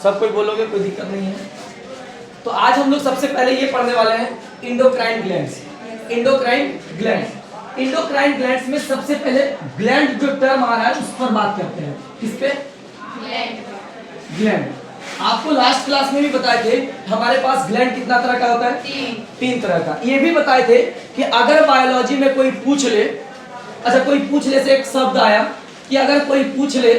सब कोई बोलोगे, कोई दिक्कत नहीं है। तो आज हम लोग सबसे पहले ये पढ़ने वाले हैं endocrine glands. Endocrine gland, endocrine glands में सबसे पहले ग्लैंड जो टर्म आ रहा है उस पर बात करते हैं। किस पे? ग्लैंड। आपको लास्ट क्लास में भी बताए थे हमारे पास ग्लैंड कितना तरह का होता है? तीन तरह का। ये भी बताए थे कि अगर बायोलॉजी में कोई पूछ ले, अच्छा कोई पूछ ले से एक शब्द आया कि अगर कोई पूछ ले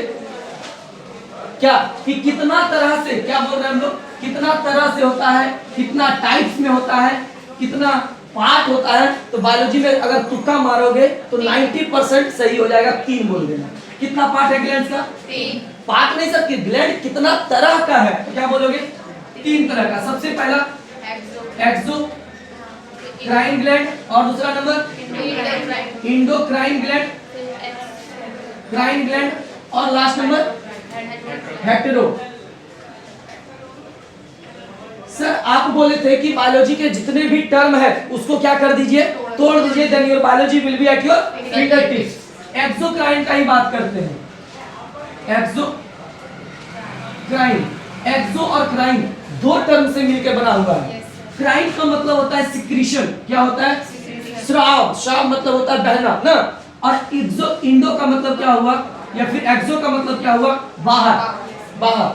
क्या कि कितना तरह से, क्या बोल रहे हैं हम लोग, कितना तरह से होता है, कितना टाइप्स में होता है, कितना पार्ट होता है, तो बायोलॉजी में अगर तुक्का मारोगे तो 90% सही हो जाएगा। 3 बोल देना। कितना पार्ट है ग्लैंड का? 3। पार्ट नहीं सकती, ग्लैंड कितना तरह का है तो क्या बोलोगे? 3 तरह का। सबसे पहला एक्सोक्राइन ग्लैंड और दूसरा नंबर इंडोक्राइन ग्लैंड, क्राइन ग्लैंड और लास्ट नंबर हेटेरो। सर आप बोले थे कि बायोलॉजी के जितने भी टर्म है उसको क्या कर दीजिए? तोड़ दीजिए, then your biology will be at your fingertips. Exocrine का ही बात करते हैं। एक्सोक्राइन, एक्सो और क्राइन 2 टर्म से मिलकर बना हुआ है। क्राइन का मतलब होता है सिक्रीशन। क्या होता है? स्राव। स्राव मतलब होता है बहना ना। और इंडो का मतलब क्या हुआ, या फिर एक्सो का मतलब क्या हुआ? बाहर। बाहर।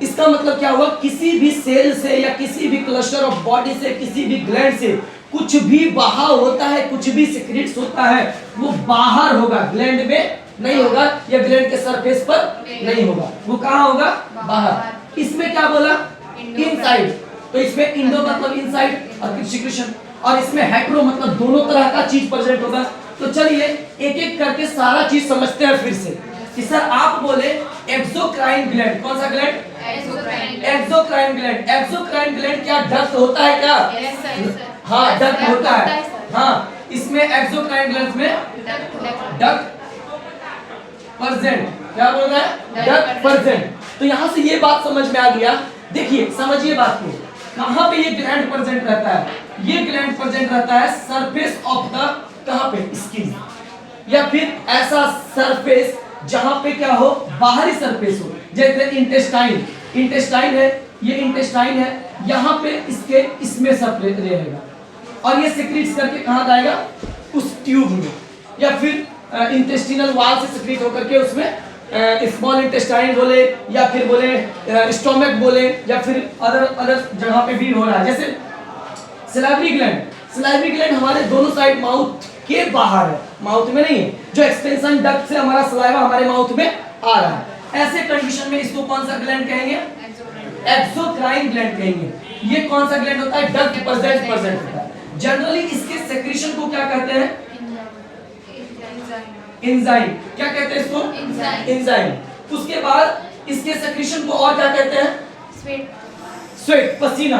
इसका मतलब क्या हुआ? किसी भी सेल से या किसी भी क्लस्टर ऑफ बॉडी से, किसी भी ग्लैंड से कुछ भी बहाव होता है, कुछ भी सिक्रीट्स होता है, वो बाहर होगा, ग्लैंड में नहीं होगा, या ग्लैंड के सरफेस पर नहीं होगा। वो कहाँ होगा? बाहर। इसमें क्या बोला? इनसाइड। तो इसमें इंडो मतलब इनसाइड और सिक्रीशन, और इसमें हेटेरो मतलब दोनों तरह का चीज प्रेजेंट होगा। तो चलिए एक एक करके सारा चीज समझते हैं फिर से। कि सर आप बोले एक्सोक्राइन ग्लैंड, कौन सा gland? Exocrine gland. Exocrine gland क्या डक्ट होता है क्या? हाँ डक्ट होता है। हाँ इसमें एक्सोक्राइन ग्लैंड में डक्ट प्रेजेंट। क्या बोल रहा है? Duct present. तो यहाँ से ये बात समझ में आ गया। देखिए समझिए बात को, कहाँ पे ये ग्लैंड प्रेजेंट रहता है? ये ग्लैंड प्रेजेंट रहता है सरफेस ऑफ द, कहाँ पे? स्किन, या फिर ऐसा सरफेस जहां पे क्या हो? बाहरी सरफेस हो। जैसे इंटेस्टाइन, इंटेस्टाइन है, ये इंटेस्टाइन है, यहाँ पे इसके इसमें सब रहेगा और ये सिक्रीट करके कहाँ जाएगा? उस ट्यूब में, या फिर इंटेस्टिनल वाल से सिक्रीट होकर के उसमें स्मॉल इंटेस्टाइन बोले, या फिर बोले स्टोमक बोले, या फिर अदर जगह पे भी हो रहा है। जैसे सलाइवरी ग्लैंड, सलाइवरी ग्लैंड हमारे दोनों साइड माउथ के बाहर है, माउथ में नहीं है। जो एक्सपेंशन डक्ट से हमारा सलाइवा हमारे माउथ में आ रहा है, ऐसे कंडीशन में इसको कौन सा ग्लैंड कहेंगे? एक्सोक्राइन ग्लैंड कहेंगे। ये कौन सा ग्लैंड होता है? डक्ट प्रेजेंट होता है। जनरली इसके सेक्रेशन को क्या कहते हैं? एंजाइम। क्या कहते हैं इसको? एंजाइम। उसके बाद इसके सेक्रेशन को और क्या कहते हैं? स्वेट, पसीना।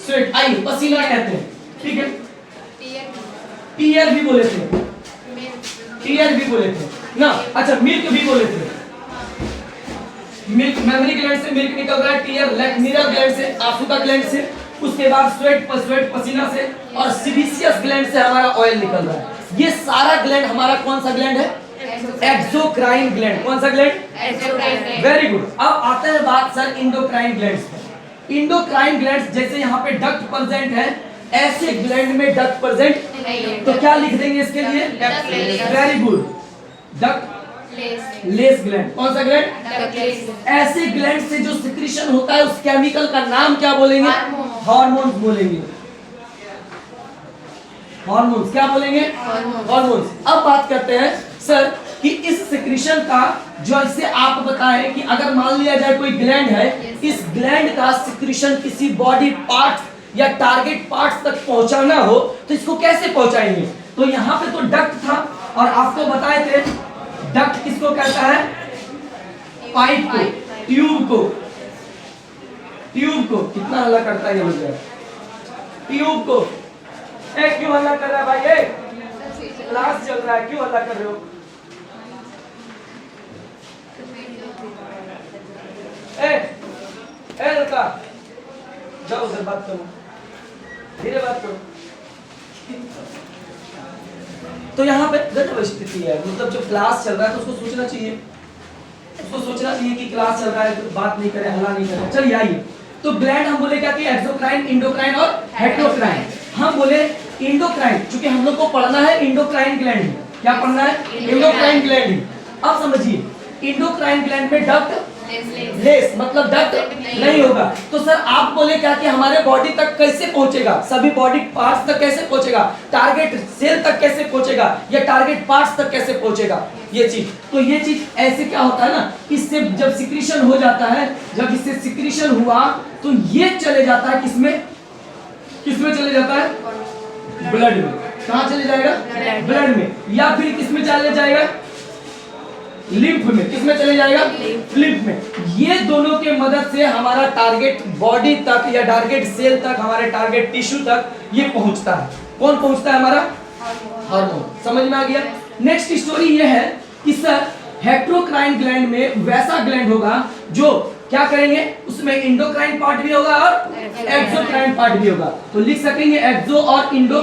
स्वेट, आई, पसीना कहते हैं। ठीक है। टीयर भी बोले थे, टीयर भी बोले थे ना। अच्छा मिल्क भी बोले थे। मिल्क, मेमोरी ग्लैंड से मिल्क निकल रहा है। टीयर मिरर ग्लैंड से, आंसू का ग्लैंड से। उसके बाद स्वेट पसीना से, और सीबेसियस ग्लैंड से हमारा ऑयल निकल रहा है। ये सारा ग्लैंड हमारा कौन सा ग्लैंड है? Exocrine gland. कौन सा ग्लैंड? Very good. अब आते हैं बात सर इंडोक्राइन ग्लैंड्स पर। इंडोक्राइन ग्लैंड्स जैसे यहाँ पे डक्ट प्रेजेंट है, ऐसे ग्लैंड में डक्ट प्रेजेंट, तो क्या लिख देंगे इसके लिए? Very good, duct less gland. कौन सा ग्लैंड? ऐसे ग्लैंड से जो सिक्रीशन होता है उस केमिकल का नाम क्या बोलेंगे? हार्मोन्स बोलेंगे। हार्मोन्स क्या बोलेंगे? हार्मोन्स। अब बात करते हैं सर कि इस सिक्रीशन का, जैसे आप बताएं कि अगर मान लिया जाए कोई ग्लैंड है, इस ग्लैंड का सिक्रीशन किसी बॉडी पार्ट या टारगेट पार्ट्स तक पहुंचाना हो तो इसको कैसे पहुंचाएंगे? तो यहाँ पे तो डक्ट था, और आपको बताए थे डक्ट किसको कहता है? पाइप को, ट्यूब को। ट्यूब को कितना हल्ला करता है ये लोग? ट्यूब को। क्यों हल्ला कर रहा है भाई? क्लास चल रहा है, क्यों हल्ला कर रहे हो? लड़का जाओ उधर बात करो, धीरे बात करो। तो यहाँ पे गजब स्थिति है, मतलब जो क्लास चल रहा है तो उसको सोचना चाहिए। उसको सोचना चाहिए कि क्लास चल रहा है तो बात नहीं करे, हल्ला नहीं करे। चलिए आइए, तो ग्लैंड हम बोले क्या कि एक्सोक्राइन, इंडोक्राइन और हेटेरोक्राइन। हम बोले इंडोक्राइन, क्योंकि हम लोग को पढ़ना है इंडोक्राइन ग्लैंड। क्या पढ़ना है? Endocrine gland. अब समझिए, इंडोक्राइन ग्लैंड में डक्ट लेस, मतलब डक्ट नहीं होगा। तो सर आप बोले क्या कि हमारे बॉडी तक कैसे पहुंचेगा, सभी बॉडी पार्ट्स तक कैसे पहुंचेगा, टारगेट सेल तक कैसे पहुंचेगा, या टारगेट पार्ट्स तक कैसे पहुंचेगा, ये चीज। तो ये चीज ऐसे क्या होता है ना, इससे जब सिक्रीशन हो जाता है, जब इससे सिक्रीशन हुआ तो ये चले जाता है किसमें, किसमें चले जाता है? ब्लड में। कहाँ चले जाएगा? ब्लड में। या फिर किसमें चले जाएगा? लिम्फ में। किसमें चले जाएगा? लिम्फ में। ये दोनों के मदद से हमारा टारगेट बॉडी तक या टारगेट सेल तक, हमारे टारगेट टिश्यू तक ये पहुंचता है। कौन पहुंचता है? हमारा हार्मोन। समझ में आ गया? नेक्स्ट स्टोरी ये है कि सर हेटेरोक्राइन ग्लैंड में वैसा ग्लैंड होगा जो क्या करेंगे, उसमें इंडोक्राइन पार्ट भी होगा और एक्सोक्राइन पार्ट भी होगा। तो लिख सकेंगे एक्सो और इंडो,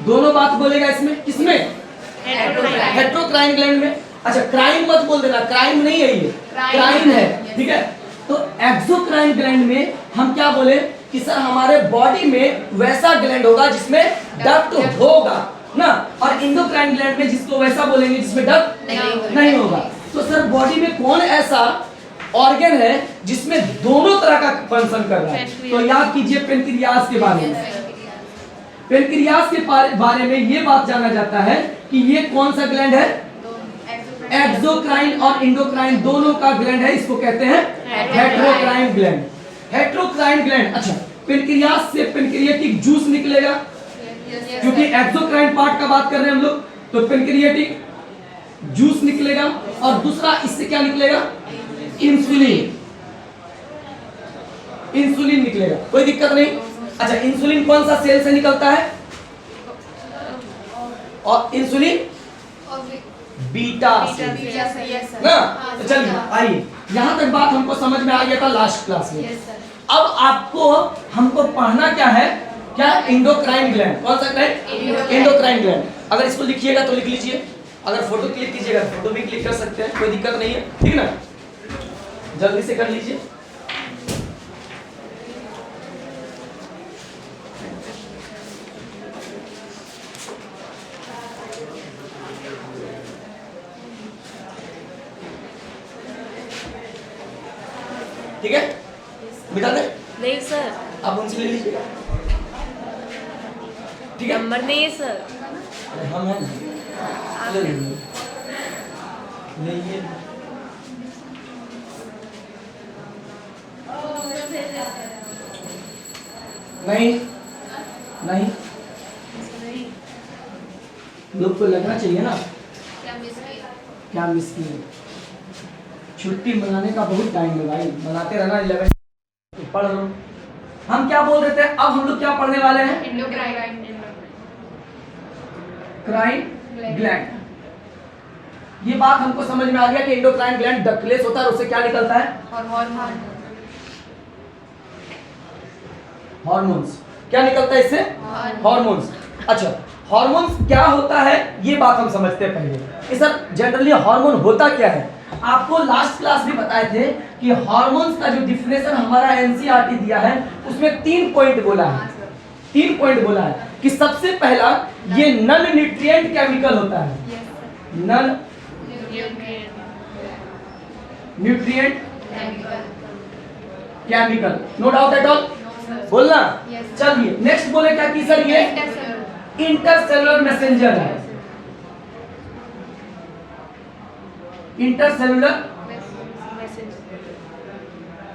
दोनों बात बोलेगा इसमें। किसमें? हेटेरोक्राइन ग्लैंड में। अच्छा, क्राइन मत बोल देना, क्राइम नहीं है ये, क्राइन है, ठीक है। तो एक्सोक्राइन ग्लैंड में हम क्या बोले कि सर हमारे बॉडी में वैसा ग्लैंड होगा जिसमें डक्ट होगा ना, और इंडोक्राइन ग्लैंड में जिसको वैसा बोलेंगे जिसमें डक्ट नहीं होगा। तो सर बॉडी में कौन ऐसा ऑर्गन है जिसमें दोनों तरह का फंक्शन कर रहा है? तो याद कीजिए पेनक्रियास के बारे में। पेनक्रियास के बारे में ये बात जाना जाता है कि ये कौन सा ग्लैंड है? एक्सोक्राइन और इंडोक्राइन दोनों का ग्लैंड है, इसको कहते हैं हेटेरोक्राइन ग्लैंड। हेटेरोक्राइन ग्लैंड। अच्छा, पेनक्रियास से पेनक्रियाटिक जूस निकलेगा, क्योंकि एक्सोक्राइन पार्ट का बात कर रहे हैं हम लोग, तो पेनक्रियाटिक जूस निकलेगा। और दूसरा इससे क्या निकलेगा? इंसुलिन। इंसुलिन निकलेगा, कोई दिक्कत नहीं। अच्छा, इंसुलिन कौन सा सेल से निकलता है? और इंसुलिन बीटा से ना। तो चलिए आइए, यहां तक बात हमको समझ में आ गया था लास्ट क्लास में। अब आपको हमको पढ़ना क्या है? क्या? Endocrine gland. कौन सा ग्लैंड? Endocrine gland. अगर इसको लिखिएगा तो लिख लीजिए, अगर फोटो क्लिक कीजिएगा फोटो भी क्लिक कर सकते हैं, कोई दिक्कत नहीं है, ठीक ना। जल्दी से कर लीजिए। ठीक है, मिटा दे? नहीं सर, आप उनसे ले लीजिएगा, ठीक है। नंबर नहीं है सर। हम हैं, ले लीजिए। नहीं नहीं, लोग को लगना चाहिए ना क्या मिस किए। छुट्टी मनाने का बहुत टाइम है भाई, मनाते रहना। 11 पढ़ लो। हम क्या बोल रहे थे? अब हम लोग क्या पढ़ने वाले हैं? क्राइन ग्लैंड। ये बात हमको समझ में आ गया कि इंडोक्राइन ग्लैंड डक्टलेस होता है और उससे क्या निकलता है? हार्मोन्स। क्या निकलता है इससे? हार्मोन्स। अच्छा, हार्मोन्स क्या होता है ये बात हम समझते हैं पहले कि सर जनरली हार्मोन होता क्या है। आपको लास्ट क्लास भी बताए थे कि हार्मोन्स का जो डिफिनेशन हमारा एनसीईआरटी दिया है उसमें 3 पॉइंट बोला है। 3 पॉइंट बोला है कि सबसे पहला ये नन न्यूट्रिएंट केमिकल होता है। Non nutrient chemical, no doubt at all, बोलना। चलिए नेक्स्ट बोले क्या कि सर ये इंटरसेलुलर मैसेंजर है। Intercellular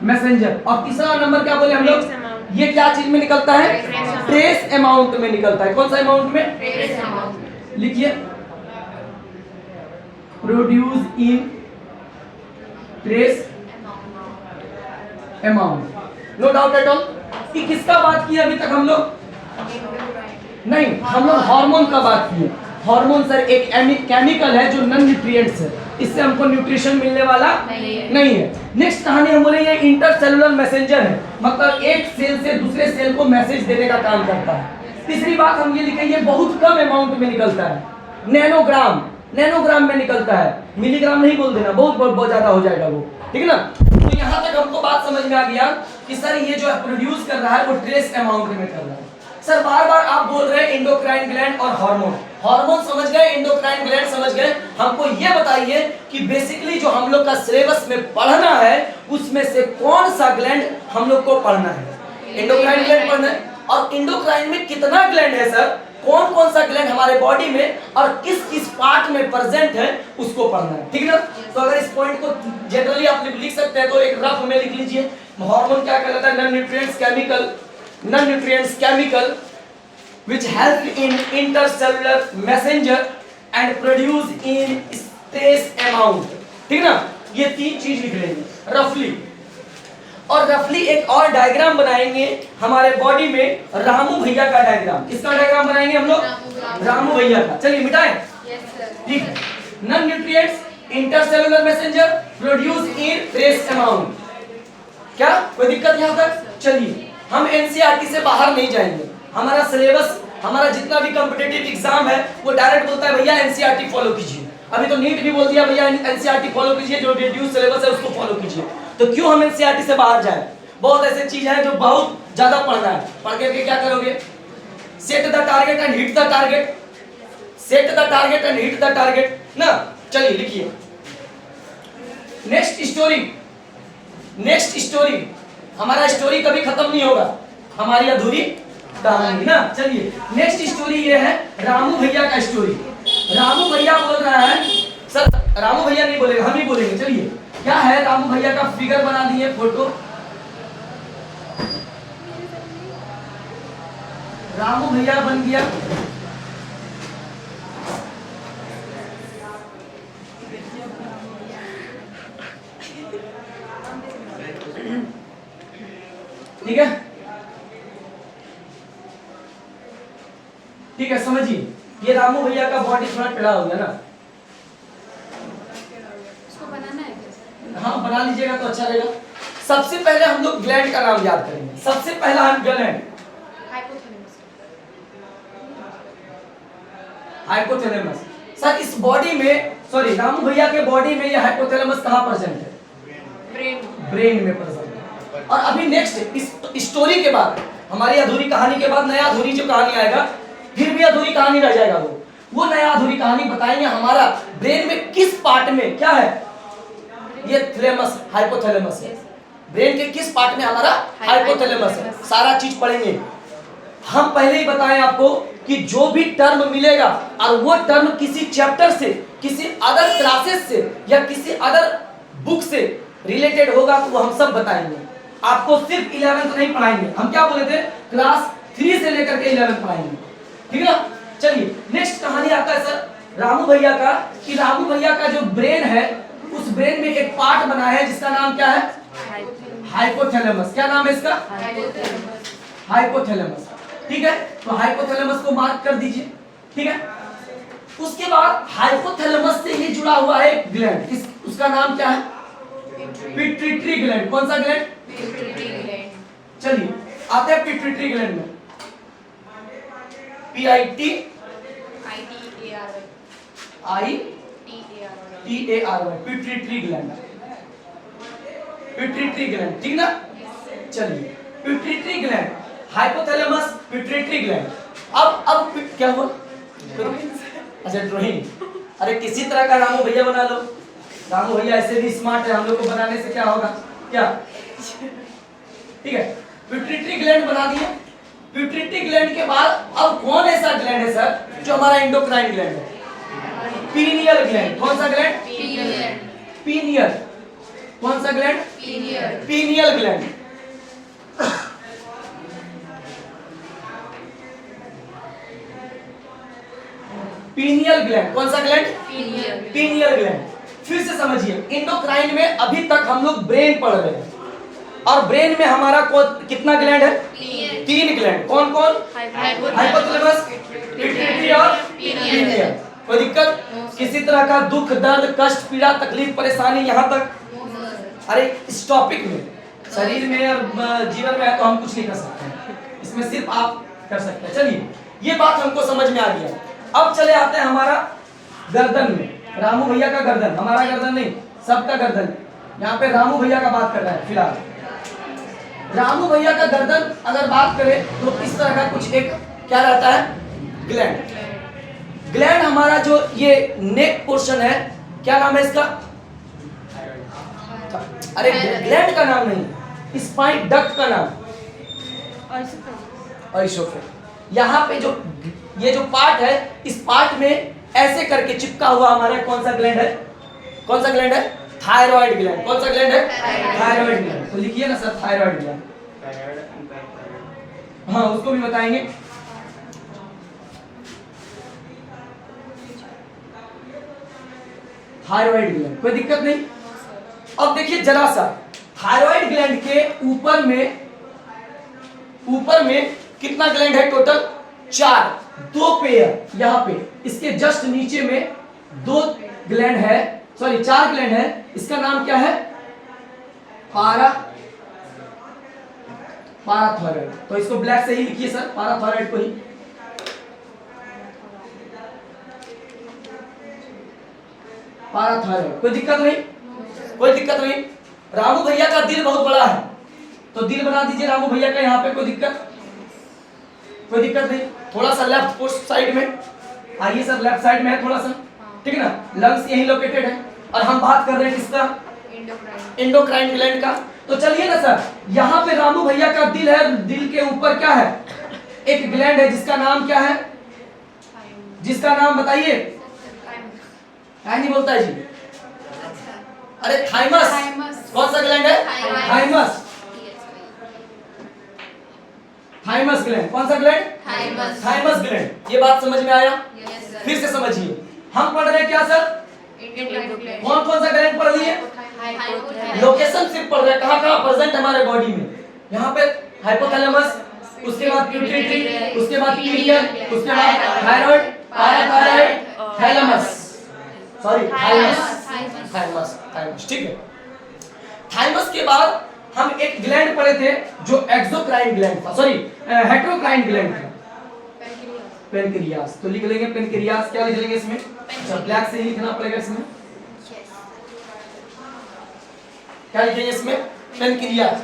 messenger. और तीसरा नंबर क्या बोले हम लोग? ये क्या चीज में निकलता है? ट्रेस अमाउंट में निकलता है। कौन सा अमाउंट में? Trace amount. लिखिए, produce in trace amount. No doubt at all. कि किसका बात किया अभी तक हम लोग? नहीं, हम लोग हार्मोन का बात किए। हार्मोन सर एक केमिकल है जो नन न्यूट्रिएंट्स है, इससे हमको न्यूट्रिशन मिलने वाला नहीं है। नेक्स्ट कहानी हम बोले ये इंटरसेलुलर मैसेंजर है, मतलब एक सेल से दूसरे सेल को मैसेज देने का काम करता है। तीसरी बात हम ये लिखे, ये बहुत कम अमाउंट में निकलता है, नैनोग्राम। नैनोग्राम में निकलता है, मिलीग्राम नहीं बोल देना, बहुत बहुत बहुत ज्यादा हो जाएगा वो, ठीक है ना। तो यहाँ तक हमको बात समझ में आ गया कि सर ये जो प्रोड्यूस कर रहा है वो ट्रेस अमाउंट में कर रहा है। सर बार बार आप बोल रहे हैं एंडोक्राइन ग्लैंड और हार्मोन, हार्मोन समझ गए, एंडोक्राइन ग्लैंड समझ गए, हमको ये बताइए कि बेसिकली जो हम लोग का सिलेबस में पढ़ना है उसमें से कौन सा ग्लैंड हम लोग को पढ़ना है? एंडोक्राइन ग्लैंड पढ़ना है। और एंडोक्राइन में कितना ग्लैंड है सर, कौन कौन सा ग्लैंड हमारे बॉडी में और किस किस पार्ट में प्रेजेंट है उसको पढ़ना है, ठीक है ना। तो अगर इस पॉइंट को जनरली आप लिख सकते हैं तो एक रफ में लिख लीजिए। हार्मोन क्या कहलाता है? Non nutrients chemical which help in intercellular messenger and produce in trace amount, ठीक ना। ये तीन चीज लिख लेंगे रफली, और रफली एक और डायग्राम बनाएंगे हमारे बॉडी में, रामू भैया का डायग्राम। किसका डायग्राम बनाएंगे हम लोग? रामू भैया का। चलिए मिटाएं, ठीक है। Non nutrients intercellular messenger produce in trace amount. क्या कोई दिक्कत यहां तक? चलिए हम एनसीईआरटी से बाहर नहीं जाएंगे, हमारा सिलेबस, हमारा जितना भी कॉम्पिटिटिव एग्जाम है वो डायरेक्ट बोलता है भैया एनसीईआरटी फॉलो कीजिए। अभी तो नीट भी बोल दिया भैया एनसीईआरटी फॉलो कीजिए, जो रिड्यूस सिलेबस है उसको फॉलो कीजिए। तो क्यों हम एनसीईआरटी से बाहर जाएं? बहुत ऐसे चीज है जो बहुत ज्यादा पढ़ना है, पढ़ करके क्या करोगे? Set the target and hit the target, set the target and hit the target ना। चलिए लिखिए नेक्स्ट स्टोरी, नेक्स्ट स्टोरी। हमारा स्टोरी कभी खत्म नहीं होगा, हमारी अधूरी कहानी ना। चलिए नेक्स्ट स्टोरी ये है रामू भैया का स्टोरी। रामू भैया बोल रहा है, सर रामू भैया नहीं बोलेगा, हम ही बोलेंगे। चलिए क्या है, रामू भैया का फिगर बना दिए, फोटो। रामू भैया बन गया, ठीक है, ठीक है, समझिए। ये रामू भैया का बॉडी थोड़ा टेढ़ा हो गया ना, उसको बनाना है। हाँ बना लीजिएगा तो अच्छा रहेगा। सबसे पहले हम लोग ग्लैंड का नाम याद करेंगे। सबसे पहला हम ग्लैंड हाइपोथैलेमस। सर इस बॉडी में, सॉरी रामू भैया के बॉडी में ये हाइपोथैलेमस कहाँ प्रेजेंट है? ब्रेन, ब्रेन में प्रेजेंट है। और अभी नेक्स्ट इस स्टोरी के बाद, हमारी अधूरी कहानी के बाद नया अधूरी जो कहानी आएगा, फिर भी अधूरी कहानी रह जाएगा, वो नया अधूरी कहानी बताएंगे हमारा ब्रेन में किस पार्ट में क्या है। ये थैलेमस, हाइपोथैलेमस है। ब्रेन के किस पार्ट में हमारा हाइपोथैलेमस है, सारा चीज पढ़ेंगे। हम पहले ही बताएं आपको कि जो भी टर्म मिलेगा और वो टर्म किसी चैप्टर से, किसी अदर क्लासेस से या किसी अदर बुक से रिलेटेड होगा तो वो हम सब बताएंगे। आपको सिर्फ 11th नहीं पढ़ाएंगे, हम क्या बोले थे, क्लास 3 से लेकर के 11th पढ़ाएंगे, ठीक है ना। चलिए नेक्स्ट कहानी आता है सर रामू भैया का, कि रामू भैया का जो ब्रेन है उस ब्रेन में एक पार्ट बना है जिसका नाम क्या है? हाइपोथैलेमस। क्या नाम है इसका? हाइपोथैलेमस, ठीक है। तो हाइपोथैलेमस को मार्क कर दीजिए, ठीक है। उसके बाद हाइपोथैलेमस से ये जुड़ा हुआ है एक ग्लैंड, उसका नाम क्या है? Pituitary gland. कौन सा ग्लैंड? चलिए आते हैं पिट्यूटरी ग्लैंड में। PITITARY pituitary gland, pituitary gland, ठीक ना। चलिए pituitary gland, hypothalamus, pituitary gland. अब क्या हुआ? अच्छा ड्राइंग, अरे किसी तरह का रामू भैया बना लो। रामू भैया ऐसे भी स्मार्ट है, हम लोग को बनाने से क्या होगा, क्या, ठीक है। पिट्यूटरी ग्लैंड बना दिए। पिट्यूटरी ग्लैंड के बाद अब कौन ऐसा ग्लैंड है सर जो हमारा एंडोक्राइन ग्लैंड है? Pineal gland. कौन सा ग्लैंड? पीनियल। कौन सा gland? Pineal gland. Pineal gland. कौन सा ग्लैंड? Pineal gland. फिर से समझिए, एंडोक्राइन में अभी तक हम लोग ब्रेन पढ़ रहे हैं और ब्रेन में हमारा कितना ग्लैंड है? 3 ग्लैंड। कौन कौन? हाइपोथैलेमस, पिट्यूटरी और पीनियल। कोई दिक्कत? किसी तरह का दुख, दर्द, कष्ट, पीड़ा, तकलीफ, परेशानी यहाँ तक? अरे इस टॉपिक में, शरीर में और जीवन में है तो हम कुछ नहीं कर सकते, इसमें सिर्फ आप कर सकते हैं। चलिए ये बात हमको समझ में आ गया। अब चले आते हैं हमारा गर्दन में, रामू भैया का गर्दन, हमारा गर्दन नहीं, सबका गर्दन। यहाँ पे रामू भैया का बात कर रहा है फिलहाल। रामू भैया का गर्दन अगर बात करें तो इस तरह का कुछ एक क्या रहता है, ग्लैंड। ग्लैंड हमारा जो ये नेक पोर्शन है, क्या नाम है इसका? अरे ग्लैंड का नाम नहीं, स्पाइन डक्ट का नाम ऑइसोफेर। यहाँ पे जो ये जो पार्ट है, इस पार्ट में ऐसे करके चिपका हुआ हमारा कौन सा ग्लैंड है? कौन सा ग्लैंड है? Thyroid gland. कौन सा ग्लैंड है? Thyroid gland. तो लिखिए ना सर, थायराइड ग्लैंड। हाँ, उसको भी बताएंगे। थायराइड ग्लैंड, कोई दिक्कत नहीं। अब देखिए जरा सा, थायराइड ग्लैंड के ऊपर में कितना ग्लैंड है टोटल? 4, 2 पेयर यहाँ पे, इसके जस्ट नीचे में 2 ग्लैंड है, सॉरी 4 ग्लैंड है। इसका नाम क्या है? पाराथायराइड। तो इसको ब्लैक से ही लिखिए सर, पाराथायराइड को ही। पाराथायराइड, कोई दिक्कत नहीं, कोई दिक्कत नहीं। रामू भैया का दिल बहुत बड़ा है, तो दिल बना दीजिए रामू भैया का यहाँ पे, कोई दिक्कत नहीं। थोड़ा सा लेफ्ट पोस्ट साइड में आइए सर, लेफ्ट साइड में है थोड़ा सा, ठीक है ना। लंग्स यही लोकेटेड है और हम बात कर रहे हैं किसका? एंडोक्राइन ग्लैंड का। तो चलिए ना सर, यहाँ पे रामू भैया का दिल है, दिल के ऊपर क्या है? एक ग्लैंड है जिसका नाम क्या है? जिसका नाम बताइए। क्या नहीं बोलता है जी? अरे थाइमस। कौन सा ग्लैंड है? थाइमस। Thymus gland. कौन सा ग्लैंड? Thymus gland. ये बात समझ में आया? फिर से समझिए, हम पढ़ रहे हैं क्या सर? कौन कौन सा ग्लैंड पढ़ लिए? लोकेशन सिर्फ पढ़ रहे हैं, कहाँ प्रेजेंट हमारे बॉडी में। यहाँ पे हाइपोथैलेमस, उसके बाद पिट्यूटरी, उसके बाद पिनियल, उसके बाद थायराइड, पाराथायराइड, थैलेमस, सॉरी थाइमस, ठीक है। थाइमस के बाद हम एक ग्लैंड पढ़े थे जो एक्सोक्राइन ग्लैंड था, सॉरी हेटेरोक्राइन ग्लैंड था, पेनक्रियास। तो लिख लेंगे पेनक्रियास। क्या लिख लेंगे इसमें? अच्छा, ब्लैक से ही लिखना पड़ेगा इसमें। क्या लिखेंगे इसमें? पेनक्रियास।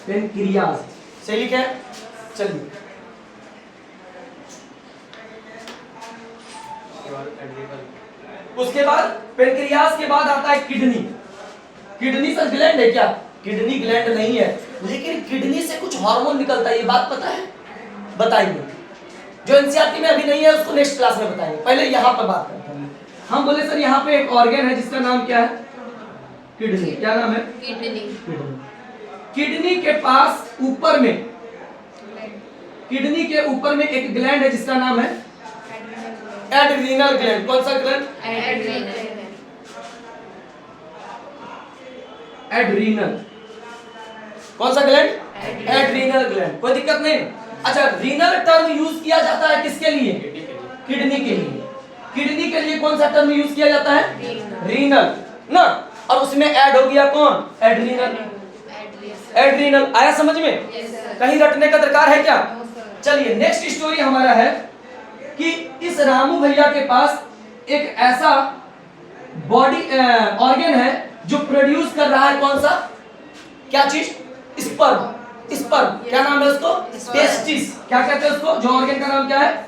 पेनक्रियास सही लिखे? चलिए, उसके बाद पेनक्रियास के बाद आता है किडनी। किडनी सर ग्लैंड है क्या? किडनी ग्लैंड नहीं है, लेकिन किडनी से कुछ हार्मोन निकलता है, ये बात पता है? बताइए। जो एनसीईआरटी में अभी नहीं है उसको नेक्स्ट क्लास में बताएंगे, पहले यहाँ पर बात करते हैं। हम बोले सर यहाँ पे एक ऑर्गन है जिसका नाम क्या है? किडनी। क्या नाम है? किडनी के पास ऊपर में, किडनी के ऊपर में एक ग्लैंड है जिसका नाम है एड्रीनल ग्लैंड। कौन सा ग्लैंड? एड्रीनल। कौन सा ग्लैंड? Adrenal gland. कोई दिक्कत नहीं। अच्छा, रीनल टर्म यूज किया जाता है किसके लिए? किडनी के लिए। किडनी के लिए कौन सा टर्म यूज किया जाता है? रीनल ना, और उसमें ऐड हो गया कौन? एड्रीनल। एड्रीनल आया समझ में? कहीं रटने का दरकार है क्या? चलिए, नेक्स्ट स्टोरी हमारा है कि इस रामू भैया के पास एक ऐसा बॉडी ऑर्गन है जो प्रोड्यूस कर रहा है कौन सा? क्या चीज? स्पर्म। स्पर्म क्या नाम है उसको? टेस्टिस। क्या कहते हैं उसको? जो ऑर्गन का नाम क्या है?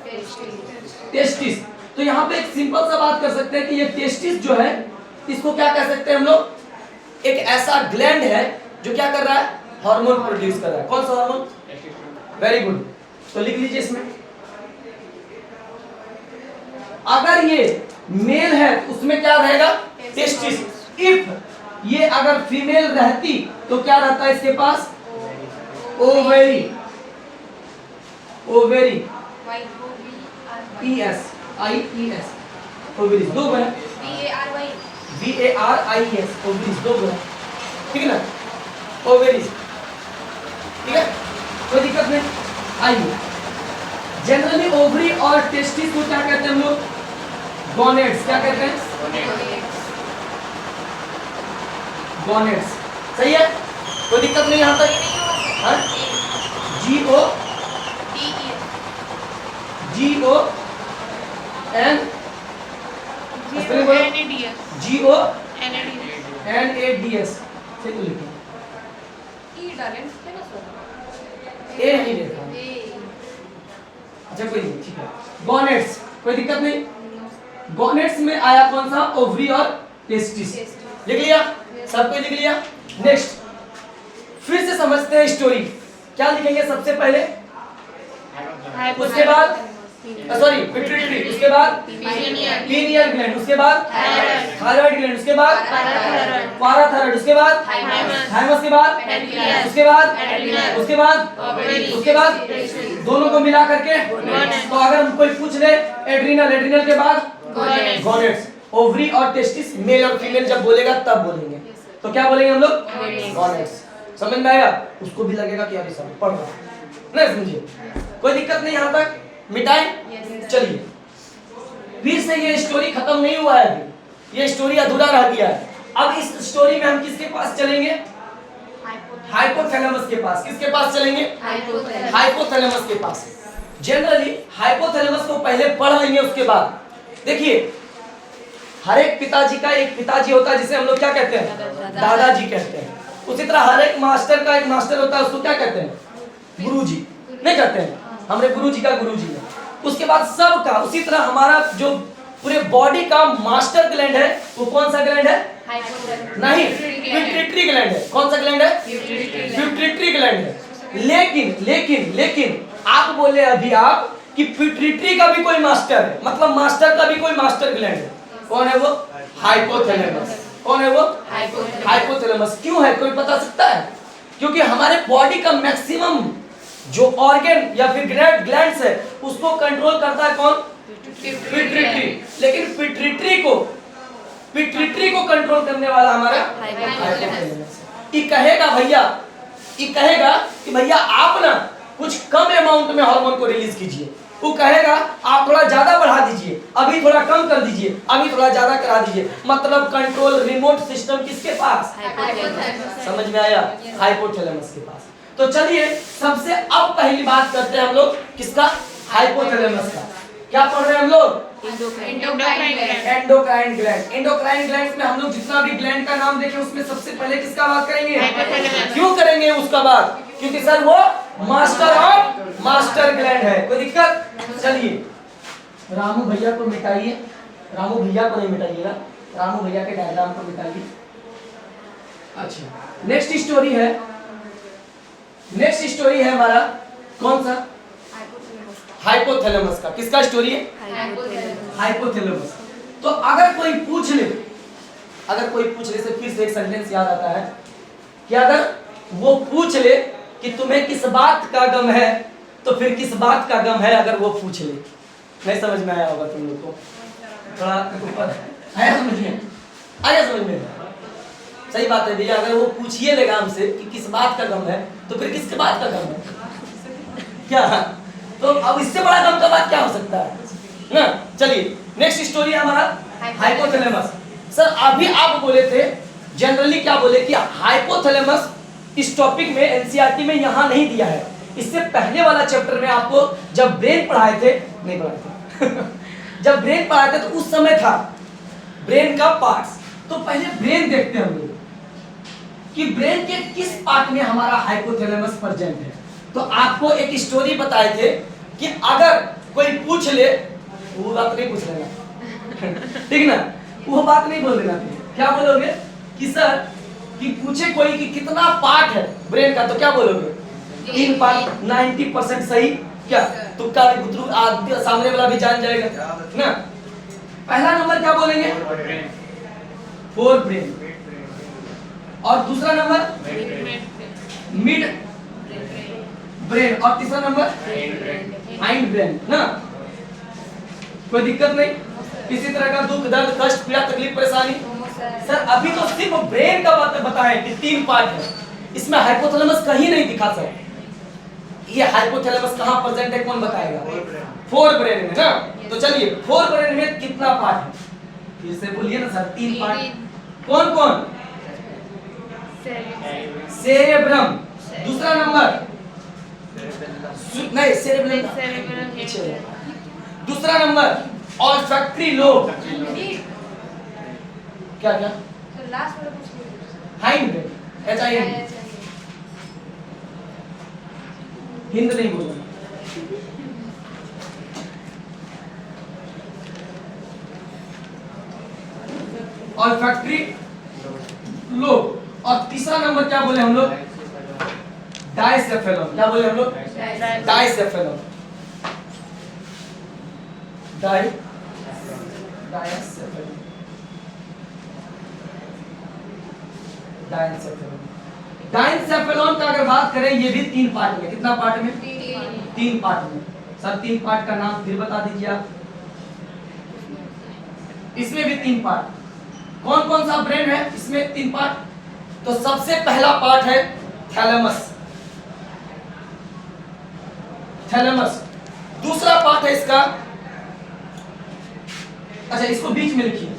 टेस्टिस। तो यहाँ पे एक सिंपल सा बात कर सकते हैं कि ये टेस्टिस जो है, इसको क्या कह सकते हैं हम लोग? एक ऐसा ग्लैंड है जो क्या कर रहा है? हार्मोन प्रोड्यूस कर रहा है। कौन सा हार्मोन? Very good. तो लिख लीजिए इसमें, अगर ये मेल है तो उसमें क्या रहेगा? टेस्टिस। इफ ये अगर फीमेल रहती तो क्या रहता है इसके पास? Ovary. Ovary, ES IES, ovaries. दो है, VARIES, ओवेरीज दो है, ठीक है ना? ओवेरीज, ठीक है, कोई दिक्कत नहीं। आइए, जनरली ओवरी और टेस्टिस को क्या कहते हैं हम लोग? गोनेड्स। क्या कहते हैं? गोनेड्स। सही है, कोई दिक्कत नहीं यहाँ तक। GONEDS। GON GONADS से क्यों लिखा ई डालें है ना सर ए नहीं लिखा अच्छा कोई नहीं ठीक है गोनेट्स कोई दिक्कत नहीं गोनेट्स में आया कौन सा ओवरी और टेस्टिस लिख लिया सब कोई लिख लिया नेक्स्ट फिर से समझते हैं स्टोरी क्या लिखेंगे सबसे पहले उसके बाद सॉरी पिट्यूटरी उसके बाद पीनियल ग्लैंड उसके बाद थायराइड ग्लैंड उसके बाद पाराथायराइड उसके बाद थाइमस के बाद उसके बाद दोनों को मिला करके तो अगर हम कोई पूछ ले एड्रिनल के बाद गोनेट्स ओवरी और टेस्टिस मेल और फीमेल जब बोलेगा तब बोलेंगे तो क्या बोलेंगे हम लोग गोनेट्स समझ में आया उसको भी लगेगा कि अभी सब पढ़ रहा नहीं समझिए कोई दिक्कत नहीं यहां तक मिटाएं चलिए फिर से ये स्टोरी खत्म नहीं हुआ है अभी ये स्टोरी अधूरा रह गया है अब इस स्टोरी में हम किसके पास चलेंगे हाइपोथैलेमस के पास किसके पास चलेंगे हाइपोथैलेमस के पास जनरली हाइपोथैलेमस को पहले पढ़ लेंगे उसके बाद देखिए हर एक पिताजी का एक पिताजी होता है जिसे हम लोग क्या कहते हैं दादाजी कहते हैं उसी तरह हर एक मास्टर का एक मास्टर होता है उसको क्या कहते हैं गुरुजी नहीं कहते हैं हमारे गुरुजी का गुरुजी है उसके बाद सबका उसी तरह हमारा जो पूरे बॉडी का मास्टर ग्लैंड है वो कौन सा ग्लैंड है नहीं पिट्यूटरी ग्लैंड है कौन सा ग्लैंड है पिट्यूटरी ग्लैंड है लेकिन लेकिन लेकिन आप बोले अभी आप कि पिट्यूटरी का भी कोई मास्टर है मतलब मास्टर का भी कोई मास्टर ग्लैंड है कौन है वो हाइपोथैलेमस कौन है वो हाइपोथैलेमस क्यों है कोई बता सकता है क्योंकि हमारे बॉडी का मैक्सिमम जो ऑर्गन या फिर ग्लैंड्स है उसको कंट्रोल करता है कौन पिट्यूटरी लेकिन पिट्यूटरी को कंट्रोल करने वाला हमारा हाइपोथैलेमस ये कहेगा कि भैया आप ना कुछ कम अमाउंट में हार्मोन को रिलीज कीजिए वो कहेगा आप थोड़ा ज्यादा बढ़ा दीजिए अभी थोड़ा कम कर दीजिए अभी थोड़ा ज्यादा करा दीजिए मतलब कंट्रोल रिमोट सिस्टम किसके पास समझ में आया हाइपोथैलेमस के पास तो चलिए सबसे अब पहली बात करते हैं हम लोग किसका हाइपोथैलेमस का क्या पढ़ रहे हैं हम लोग एंडोक्राइन ग्लैंड में हम लोग जितना भी ग्लैंड का नाम देखें उसमें सबसे पहले किसका बात करेंगे क्यों करेंगे उसका बात क्योंकि सर वो मास्टर ग्लैंड है कोई दिक्कत चलिए रामू भैया को मिटाइए रामू भैया को नहीं मिटाइएगा रामू भैया के डायग्राम को मिटाइए अच्छा नेक्स्ट स्टोरी है हमारा कौन सा हाइपोथैलेमस का किसका स्टोरी है हाइपोथैलेमस तो अगर कोई पूछ ले से फिर से एक सेंटेंस याद आता है कि अगर वो पूछ ले कि तुम्हें किस बात का गम है तो फिर किस बात का गम है अगर वो पूछ ले नहीं समझ में आया होगा तुम लोग को थोड़ा ऊपर आया समझ में सही बात है भैया अगर वो पूछिए लेगा हमसे कि किस बात का गम है तो फिर किसके बात का गम है क्या तो अब इससे बड़ा गम का बात क्या हो सकता है ना चलिए नेक्स्ट स्टोरी है हमारा हाइपोथैलेमस सर अभी आप बोले थे जनरली क्या बोले कि हाइपोथैलेमस इस टॉपिक में एनसीईआरटी में यहाँ नहीं दिया है इससे पहले वाला चैप्टर में आपको जब ब्रेन पढ़ाए थे जब ब्रेन पढ़ाए थे तो उस समय था ब्रेन का पार्ट्स तो पहले ब्रेन देखते हैं हम लोग कि ब्रेन के किस पार्ट में हमारा हाइपोथैलेमस प्रेजेंट है तो आपको एक स्टोरी बताए थे कि अगर कोई पूछ ले वो बात नहीं पूछ लेना ठीक ना वो बात नहीं बोल देना क्या बोलोगे कि सर कि पूछे कोई कि कितना पार्ट है ब्रेन का तो क्या बोलोगे 3 पार्ट 90% सही क्या तुक्का भी बुतरू सामने वाला भी जान जाएगा ना पहला नंबर क्या बोलेंगे 4 ब्रेन और दूसरा नंबर मिड ब्रेन और तीसरा नंबर हाइंड ब्रेन ना कोई दिक्कत नहीं किसी तरह का दुख दर्द कष्ट पीड़ा तकलीफ परेशानी सर अभी तो सिर्फ ब्रेन का बात बताएं कि 3 पार्ट है इसमें हाइपोथैलेमस कहीं नहीं दिखा सर ये हाइपोथैलेमस कहां प्रेजेंट है कौन बताएगा 4 ब्रेन में ना तो चलिए 4 ब्रेन में कितना पार्ट है फिर से बोलिए ना सर 3 पार्ट कौन कौन सेरेब्रम दूसरा नंबर नहीं सेरेब्रम दूसरा नंबर ऑल्फैक्टरी लोब, नीड क्या क्या सर लास्ट वाला पूछ लीजिए हाइंड ब्रेन, HIND, हिंद नहीं बोलना। ऑल्फैक्टरी लोब, और तीसरा नंबर क्या बोले हम लोग, डाइसेफेलॉन, क्या बोले हम लोग, डाइसेफेलॉन, डाइसेफेलॉन, डाइसेफेलॉन का अगर बात करें, ये भी 3 पार्ट में, कितना पार्ट में, 3 पार्ट में। सर 3 पार्ट का नाम फिर बता दीजिए आप। इसमें भी 3 पार्ट, कौन कौन सा ब्रेन है इसमें 3 पार्ट, तो सबसे पहला पार्ट है थैलेमस, थैलेमस। दूसरा पार्ट है इसका, अच्छा इसको बीच में लिखिए,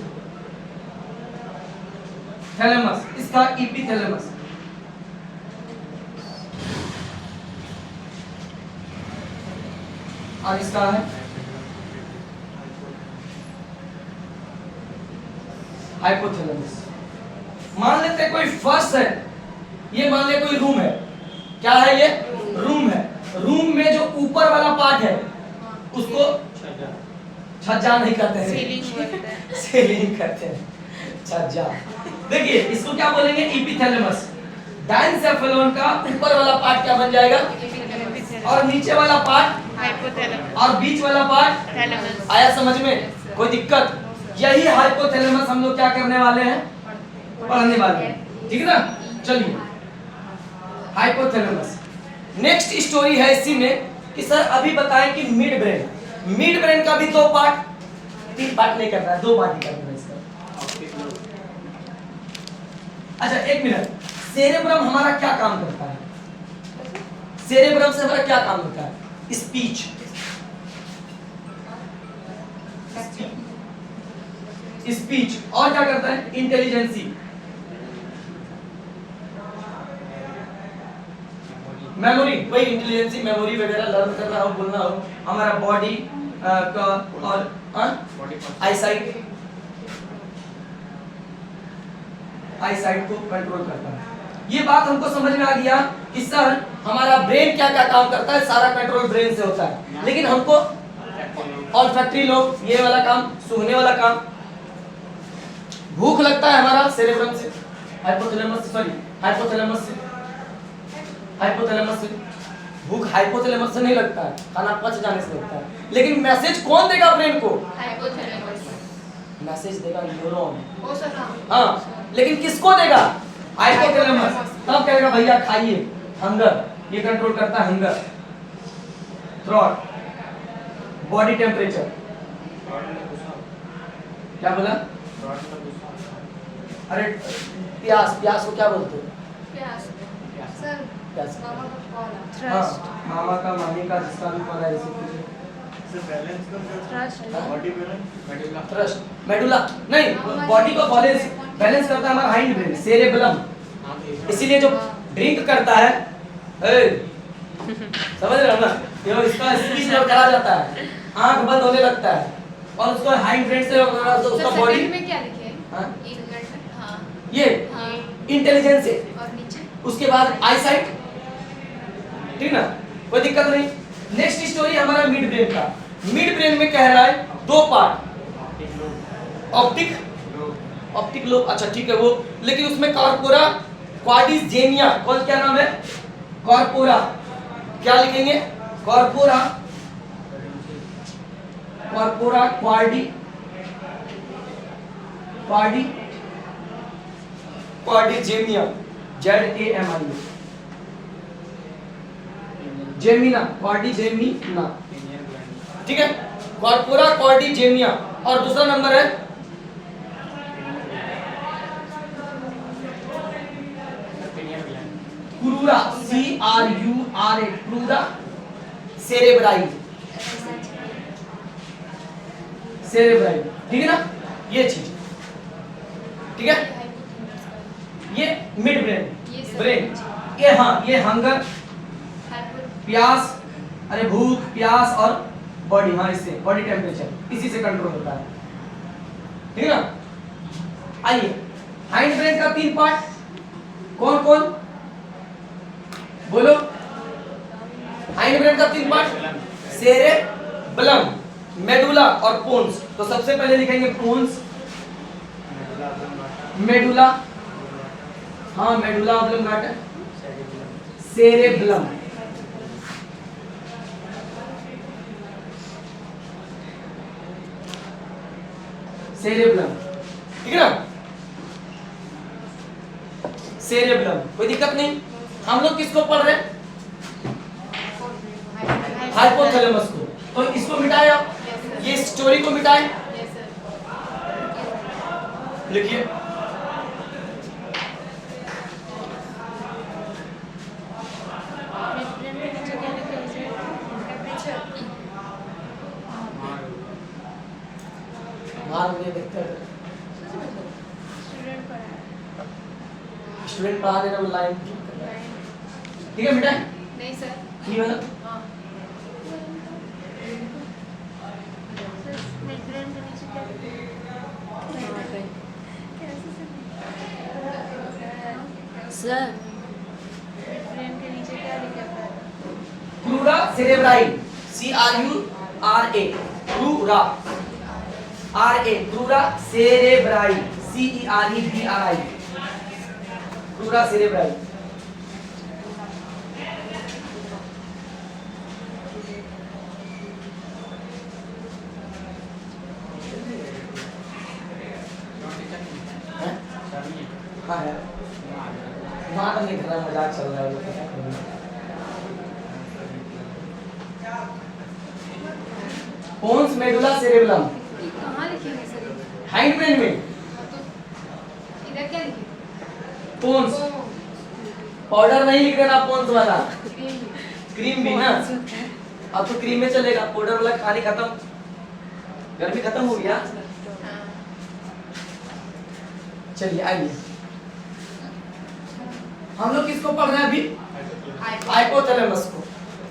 थैलेमस, इसका इपीथैलेमस, और इसका है हाइपोथैलेमस। मान लेते हैं कोई फर्श है, ये मान ले कोई रूम है, क्या है ये, रूम है। रूम में जो ऊपर वाला पार्ट है उसको छज्जा नहीं कहते हैं, सीलिंग कहते हैं, छज्जा। देखिए इसको क्या बोलेंगे, इपीथैलेमस। डाइसेफेलॉन का ऊपर वाला पार्ट क्या बन जाएगा, और नीचे वाला पार्ट हाइपोथैलेमस, और बीच वाला पार्ट थैलेमस। आया समझ में, कोई दिक्कत, यही हाइपोथैलेमस हम लोग क्या करने वाले हैं, पढ़ने वाले हैं, ठीक है ना। चलिए हाइपोथैलेमस, नेक्स्ट स्टोरी है इसी में कि सर अभी बताएं कि मिड ब्रेन, मिड ब्रेन का भी 2 पार्ट, 3 पार्ट नहीं करना है, 2 पार्ट ही करना है इसका। अच्छा एक मिनट, सेरेब्रम हमारा क्या काम करता है, सेरेब्रम से हमारा क्या काम होता है, स्पीच, स्पीच, और क्या करता है, इंटेलिजेंसी, मेमोरी, वही इंटेलिजेंसी, मेमोरी वगैरह लर्न करना हो, बोलना हो, हमारा बॉडी का, और आईसाइट, आईसाइट को कंट्रोल करता है। ये बात हमको समझ में आ गया कि सर हमारा ब्रेन क्या क्या काम करता है, सारा कंट्रोल ब्रेन से होता है। लेकिन हमको ऑल्फैक्टरी लोब, ये वाला काम, सूंघने वाला काम, भूख लगता है हमारा सेरेब्रम से, हाइपोथैलेमस, सॉरी हाइपोथैलेमस से, हाइपोथैलेमस से भूख हाइपोथैलेमस से नहीं लगता है, खाना पच जाने से लगता है। लेकिन मैसेज कौन देगा ब्रेन को, हाइपोथैलेमस मैसेज देगा न्यूरॉन, हो सका। हाँ, लेकिन किसको देगा, हाइपोथैलेमस। तब कहेगा भैया खाइए, हंगर, ये कंट्रोल करता है हंगर, थ्रॉट, बॉडी टेम्परेचर, क्या बोला, अरे प्यास, प्यास को क्या बोलते हैं, प्यास सर, प्यास, मामा का कॉल, हाँ ट्रस्ट, मामा का, मामी का, जिसका भी कॉल है, इसी पूछे, ट्रस्ट, थ्रस्ट, मेडुला, नहीं बॉडी को बैलेंस, बैलेंस करता है हमारा हाइंड ब्रेन, सेरेबेलम। इसीलिए जो ड्रिंक करता है, समझ रहे हो ना, ये इसका स्पीच लेवल करा जाता है, आंख बंद होने लगता है, और उसको हाइंड ब्रेन से उसका बॉडी में क्या लिखे हैं? हाँ? एक मिनट, हाँ ये हाँ, इंटेलिजेंस है, और नीचे उसके बाद आई साइट, ठीक ना, कोई दिक्कत नहीं। नेक्स्ट स्टोरी हमारा मिड ब्रेन का। मिड ब्रेन में कह रहा है 2 पार्ट, ऑप्टिक, ऑप्टिक लोब, अच्छा ठीक है वो, लेकिन उसमें कॉर्पोरा क्वाड्रिजेमिया, कौन, क्या नाम है, कॉर्पोरा, क्या लिखेंगे, कॉर्पोरा, कॉर्पोरा क्वाड्रिजेमिया, ZAMI, जेमिना, क्वाड्रिजेमिना, ठीक है, कॉर्पोरा क्वाड्रिजेमिया। और दूसरा नंबर है क्रूरा, CRURA, क्रूरा सेरेब्राई, सेरेब्राई, ठीक है ना, ये चीज, ठीक है, ये मिड ब्रेन, ब्रेन, ये हाँ, ये हंगर, प्यास, अरे भूख, प्यास और बॉडी, हाँ इससे बॉडी टेम्परेचर इसी से कंट्रोल होता है, ठीक है ना। आइए हाइंड ब्रेन का 3 पार्ट कौन कौन बोलो। हाइंड ब्रेन का 3 पार्ट सेरेबेलम, मेडुला और पोन्स। तो सबसे पहले लिखेंगे पोन्स, मेडुला, हाँ मेडुला ऑब्लिंगाटा, सेरेबेलम, सेरेबेलम, ठीक है ना। सेरेबेलम कोई दिक्कत नहीं। हम लोग किसको पढ़ रहे हैं? हाइपोथैलेमस को। तो इसको मिटाए आप, ये स्टोरी को मिटाए, Yes, sir. लिखिए Temperature. मार मुझे देखते हैं Student पढ़ा स्टूडेंट पढ़ाने का लाइन, है. ठीक है मिटाए नहीं सर. ये वाला हाँ. सर ब्रेन के नीचे क्या लिखा है? क्रूरा सेरेब्राई, CRURA, क्रूरा RA, क्रूरा सेरेब्राई, CEREBRI, क्रूरा सेरेब्राई। हाँ है, वहाँ तो नहीं कर रहा, मजाक चल रहा है वो, क्या करूँ। पोन्स, मेडुला, सेरेबेलम, ये कहाँ लिखेंगे सर? हाइंड ब्रेन में। हाँ, तो इधर क्या लिखेंगे? पोन्स, पाउडर नहीं लिख देना, पोन्स वाला, Green. क्रीम भी ना, अब तो क्रीम में चलेगा, पाउडर वाला खाने खत्म, गर्मी खत्म हो गया। हाँ. चलिए आइए, हम लोग किसको पढ़ रहे हैं अभी? हाइपोथैलेमस को।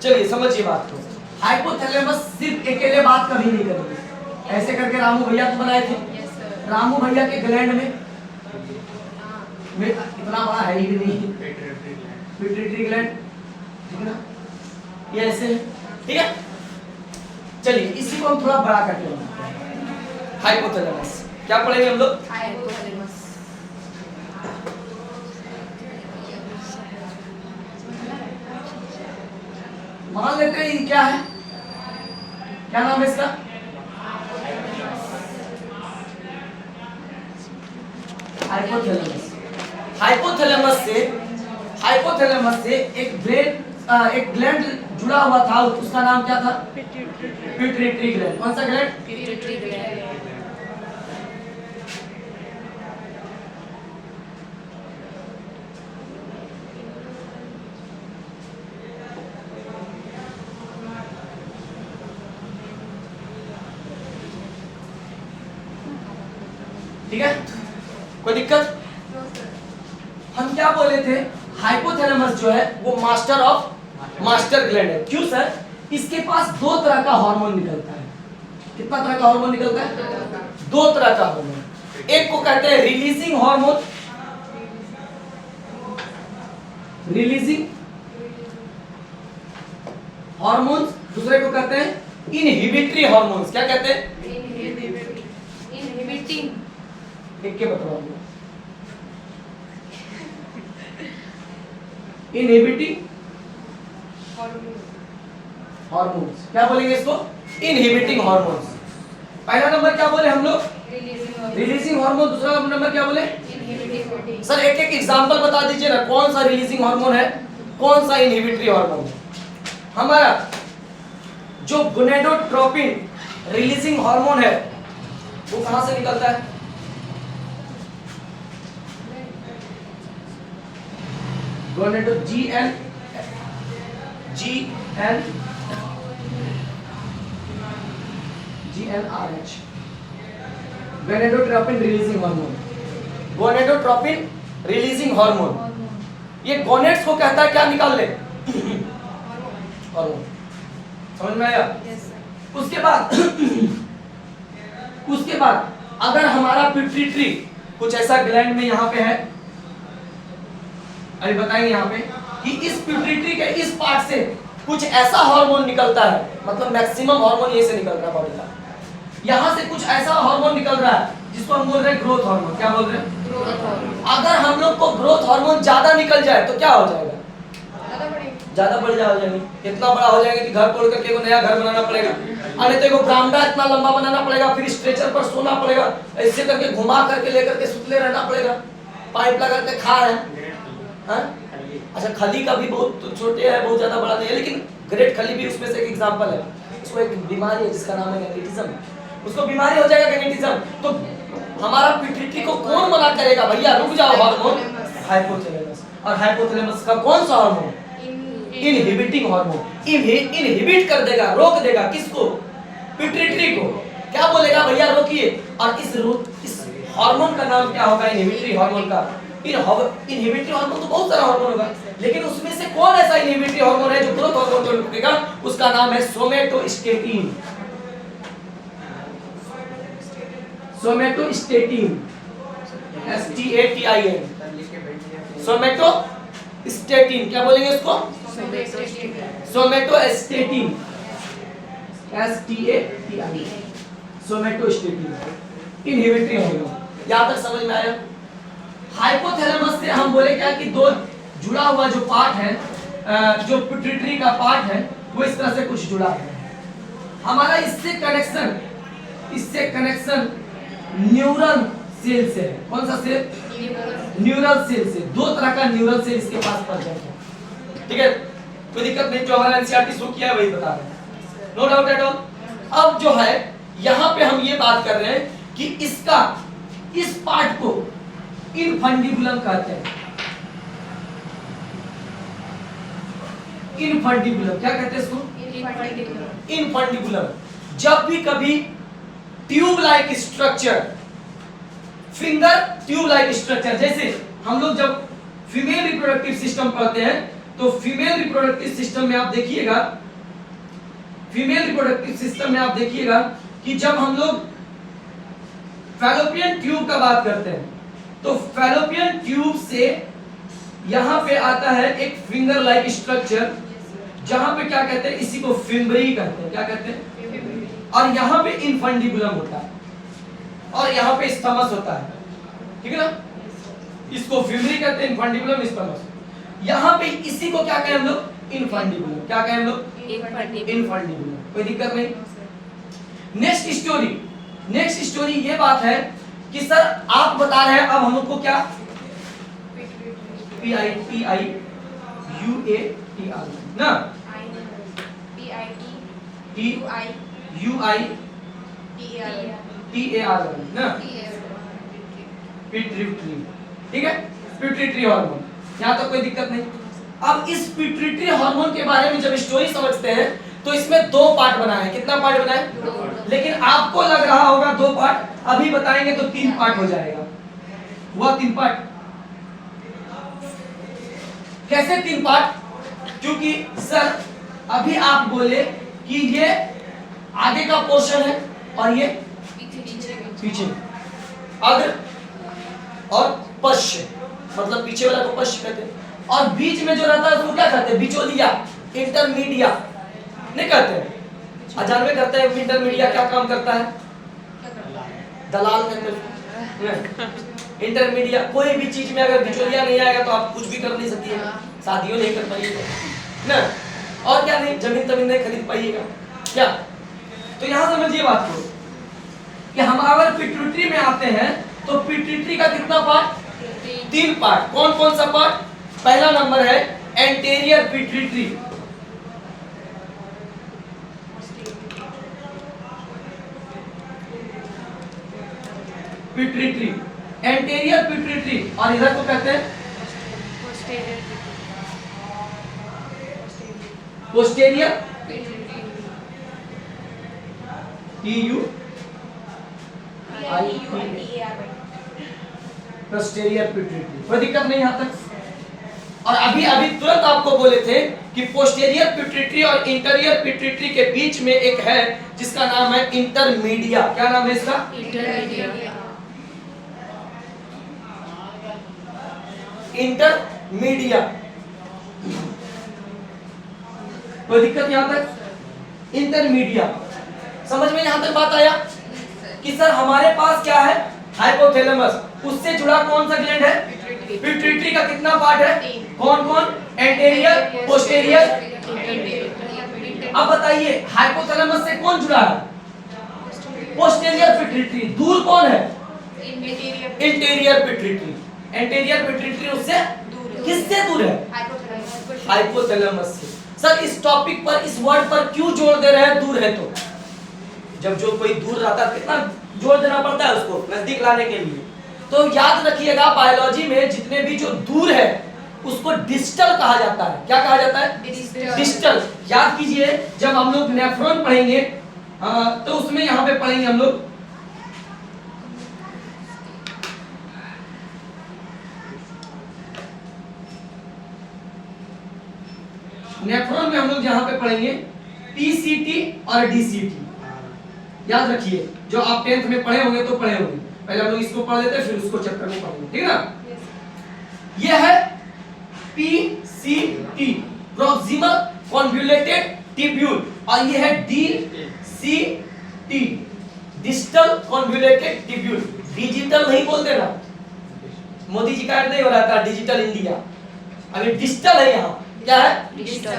चलिए समझिए बात को। हाइपोथैलेमस सिर्फ अकेले बात कभी नहीं करेंगे, ऐसे करके रामू भैया को बनाए थे। Yes, sir. रामू भैया के ग्लैंड में हाँ. इतना बड़ा है ही नहीं, पिट्यूटरी ग्लैंड, ठीक है ना, ये ऐसे है, ठीक है। चलिए इसी को हम थोड़ा बड़ा करके बनाते हैं। हाइपोथैलेमस क्या पढ़ेंगे हम लोग? Hypothalamus. मान लेते हैं ये क्या है, क्या नाम है इसका? हाइपोथैलेमस। हाइपोथैलेमस से एक ग्लैंड जुड़ा हुआ था, उसका नाम क्या था? Pituitary gland. कौन सा ग्लैंड? Pituitary gland. ठीक है, कोई दिक्कत? No, sir. हम क्या बोले थे? हाइपोथैलेमस जो है वो मास्टर ग्लैंड है। क्यों सर? इसके पास 2 तरह का हार्मोन निकलता है। कितना तरह का हार्मोन निकलता है? 2 तरह का हार्मोन। एक को कहते हैं रिलीजिंग हार्मोन, रिलीजिंग हार्मोन्स, दूसरे को कहते हैं इनहिबिटरी हार्मोन्स। क्या कहते हैं? Inhibiting. एक के बताओ। इनहिबिटिंग हार्मोन्स, क्या बोलेंगे इसको? Inhibiting hormones. पहला नंबर क्या बोले हम लोग? Releasing hormone. दूसरा नंबर क्या बोले? Inhibiting. सर एक एक एग्जांपल बता दीजिए ना, कौन सा रिलीजिंग हार्मोन है, कौन सा इनहिबिटरी हार्मोन? हमारा जो गोनेडोट्रोपिन रिलीजिंग हार्मोन है वो कहां से निकलता है? गोनेडो GnRH, gonadotropin releasing hormone. Gonadotropin releasing hormone, ये गोनेड्स को कहता है क्या? निकाल ले हार्मोन। समझ में आया? Yes, sir. उसके बाद उसके बाद अगर हमारा पिट्यूटरी कुछ ऐसा ग्लैंड में यहाँ पे है, अभी बताएंगे यहाँ पे कि इस पिट्यूटरी के इस पार्ट से कुछ ऐसा हार्मोन निकलता है, मतलब मैक्सिमम हार्मोन यहीं से निकल रहा है बॉडी का, यहाँ से कुछ ऐसा हार्मोन निकल रहा है जिसको हम बोल रहे हैं ग्रोथ हार्मोन। क्या बोल रहे हैं? Growth hormone. अगर हम लोग को ग्रोथ हार्मोन ज्यादा निकल जाए तो क्या हो जाएगा? ज्यादा बढ़ेगी। ज्यादा बढ़ जाएगी, इतना बड़ा हो जाएगा कि घर तोड़ करके एगो नया घर बनाना पड़ेगा, अरे तो एगो बरामदा इतना लंबा बनाना पड़ेगा, फिर स्ट्रेचर पर सोना पड़ेगा, ऐसे करके घुमा करके लेकर के सुतले रहना पड़ेगा, पाइप लगा के खा रहे हैं। अच्छा खली का भी बहुत छोटे है, बहुत ज्यादा बड़ा नहीं है, लेकिन ग्रेट खली भी उसमें से एक एग्जांपल है। उसको एक बीमारी है जिसका नाम है गैनेटिज्म, उसको बीमारी हो जाएगा गैनेटिज्म, तो हमारा पिट्यूटरी को कौन मना करेगा? भैया रुक जाओ, हार्मोन हाइपोथैलेमस। और हाइपोथैलेमस का कौन सा हार्मोन? Inhibiting hormone. इनहिबिट कर देगा, रोक देगा किसको? पिट्यूटरी को। क्या बोलेगा? भैया रोकिए। और इस हार्मोन का नाम क्या होगा? इनहिबिटरी हार्मोन का। इनहिबिटरी हार्मोन तो बहुत सारा हार्मोन होगा, लेकिन उसमें से कौन ऐसा इनहिबिटरी हार्मोन है जो ग्रोथ हार्मोन को रोकेगा? उसका नाम है सोमेटोस्टेटिन। Somatostatin, STATIN। सोमेटोस्टेटिन, क्या बोलेंगे उसको? Somatostatin, STATIN, somatostatin inhibitory hormone. यहां तक समझ में आया? हाइपोथैलेमस से हम बोले क्या कि दो जुड़ा हुआ जो पार्ट है, जो पिट्यूटरी का पार्ट है, वो इस तरह से कुछ जुड़ा है। हमारा इससे कनेक्शन न्यूरल सेल से है। कौन सा सेल? न्यूरल सेल से। दो तरह का न्यूरल सेल इसके पास प्रेजेंट है। ठीक है, कोई दिक्कत नहीं, जो हमारा एनसीईआरटी शो किया है वही बता रहे हैं, नो डाउट एट ऑल। अब जो है यहाँ पे हम ये बात कर रहे हैं कि इसका इस पार्ट को इनफंडिबुलम कहते हैं। इनफंडिबुलम क्या कहते हैं इसको? इनफंडिबुलम। जब भी कभी tube like structure, finger tube like structure, जैसे हम लोग जब फीमेल रिप्रोडक्टिव सिस्टम पढ़ते हैं तो फीमेल रिप्रोडक्टिव सिस्टम में आप देखिएगा, फीमेल रिप्रोडक्टिव सिस्टम में आप देखिएगा कि जब हम लोग फैलोपियन ट्यूब का बात करते हैं तो फैलोपियन ट्यूब से यहां पे आता है एक फिंगर लाइक स्ट्रक्चर, जहां पे क्या कहते हैं? इसी को फिम्बरी कहते हैं। क्या कहते हैं? और यहां पे इनफंडिबुलम होता है और यहां पे स्थमस होता है। ठीक है ना? इसको फिम्बरी कहते हैं, इनफंडिबुलम स्थमस। यहां पे इसी को क्या कहें हम लोग? इनफंडिबुलम। क्या कहें हम लोग? इनफंडिबुलम। कोई दिक्कत नहीं। नेक्स्ट स्टोरी ये बात है कि सर आप बता रहे हैं, अब हम लोग को क्या PITIUATR ना, PITUITAR ना, पिट्यूटरी। ठीक है, पिट्यूटरी हार्मोन, यहाँ तक कोई दिक्कत नहीं। अब इस पिट्यूटरी हार्मोन के बारे में जब स्टोरी समझते हैं तो इसमें दो पार्ट बना है। कितना पार्ट बना है? लेकिन आपको लग रहा होगा दो पार्ट, अभी बताएंगे तो 3 पार्ट हो जाएगा। हुआ 3 पार्ट। कैसे 3 पार्ट? क्योंकि सर अभी आप बोले कि ये आगे का पोर्शन है और ये पीछे, अग्र और पश्च, मतलब पीछे वाला को पश्च कहते हैं, और बीच में जो रहता है उसको क्या कहते हैं? बिचौलिया, इंटरमीडिया नहीं कहते हैं। अजानवे करते हैं इंटरमीडिया क्या काम करता है? दलाल कहते हैं। इंटरमीडिया, कोई भी चीज में अगर बिचौलिया नहीं आएगा तो आप कुछ भी कर नहीं सकती है, शादियों नहीं कर पाइएगा ना, और क्या नहीं, जमीन तमीन नहीं खरीद पाइएगा क्या। तो यहाँ समझिए बात को कि हम अगर पिट्यूटरी में आते हैं तो पिट्यूटरी का कितना पार्ट? 3 पार्ट। कौन कौन सा पार्ट? पहला नंबर है anterior pituitary, pituitary, anterior pituitary, और इधर को कहते हैं पोस्टीरियर पोस्टीरियर पिट्यूटरी। कोई दिक्कत नहीं यहाँ तक। और अभी तुरंत आपको बोले थे कि पोस्टीरियर पिट्यूटरी और इंटीरियर पिट्यूटरी के बीच में एक है जिसका नाम है इंटरमीडिया। क्या नाम है इसका? इंटरमीडिया। कोई दिक्कत यहां तक? इंटरमीडिया समझ में यहां तक बात आया कि सर हमारे पास क्या है? हाइपोथैलेमस, उससे जुड़ा कौन सा ग्लैंड है? पिट्यूटरी का कितना पार्ट है? कौन कौन? Anterior, posterior. अब बताइए हाइपोथैलेमस से कौन जुड़ा है? Posterior pituitary. दूर कौन है? Interior pituitary. एंटेरियर पिट्यूटरी उससे किससे दूर है? हाइपोथैलेमस से। सर इस टॉपिक पर, इस वर्ड पर क्यों जोर दे रहे हैं? दूर है तो जब जो कोई दूर रहता है कितना जोर देना पड़ता है उसको नजदीक लाने के लिए। तो याद रखिएगा बायोलॉजी में जितने भी जो दूर है उसको डिस्टल कहा जाता है। क्या कहा जाता है? डिस्टल। याद कीजिए जब हम लोग नेफ्रॉन पढ़ेंगे तो उसमें यहाँ पे पढ़ेंगे हम लोग नेफ्रॉन में हम लोग यहाँ पे पढ़ेंगे पीसीटी और डीसीटी। याद रखिए जो आप 10th में पढ़े होंगे तो पढ़े होंगे, पहले हम लोग इसको पढ़ लेते हैं फिर उसको चैप्टर में पढ़ेंगे, ठीक है ना? ये है पीसीटी प्रॉक्सिमल कॉन्वोल्यूटेड ट्यूब्यूल और ये है DCT digital convoluted tubule. Digital नहीं बोलते ना, मोदी जी का ऐड नहीं हो रहा था डिजिटल इंडिया, अभी डिजिटल है। यहाँ क्या है? डिजिटल।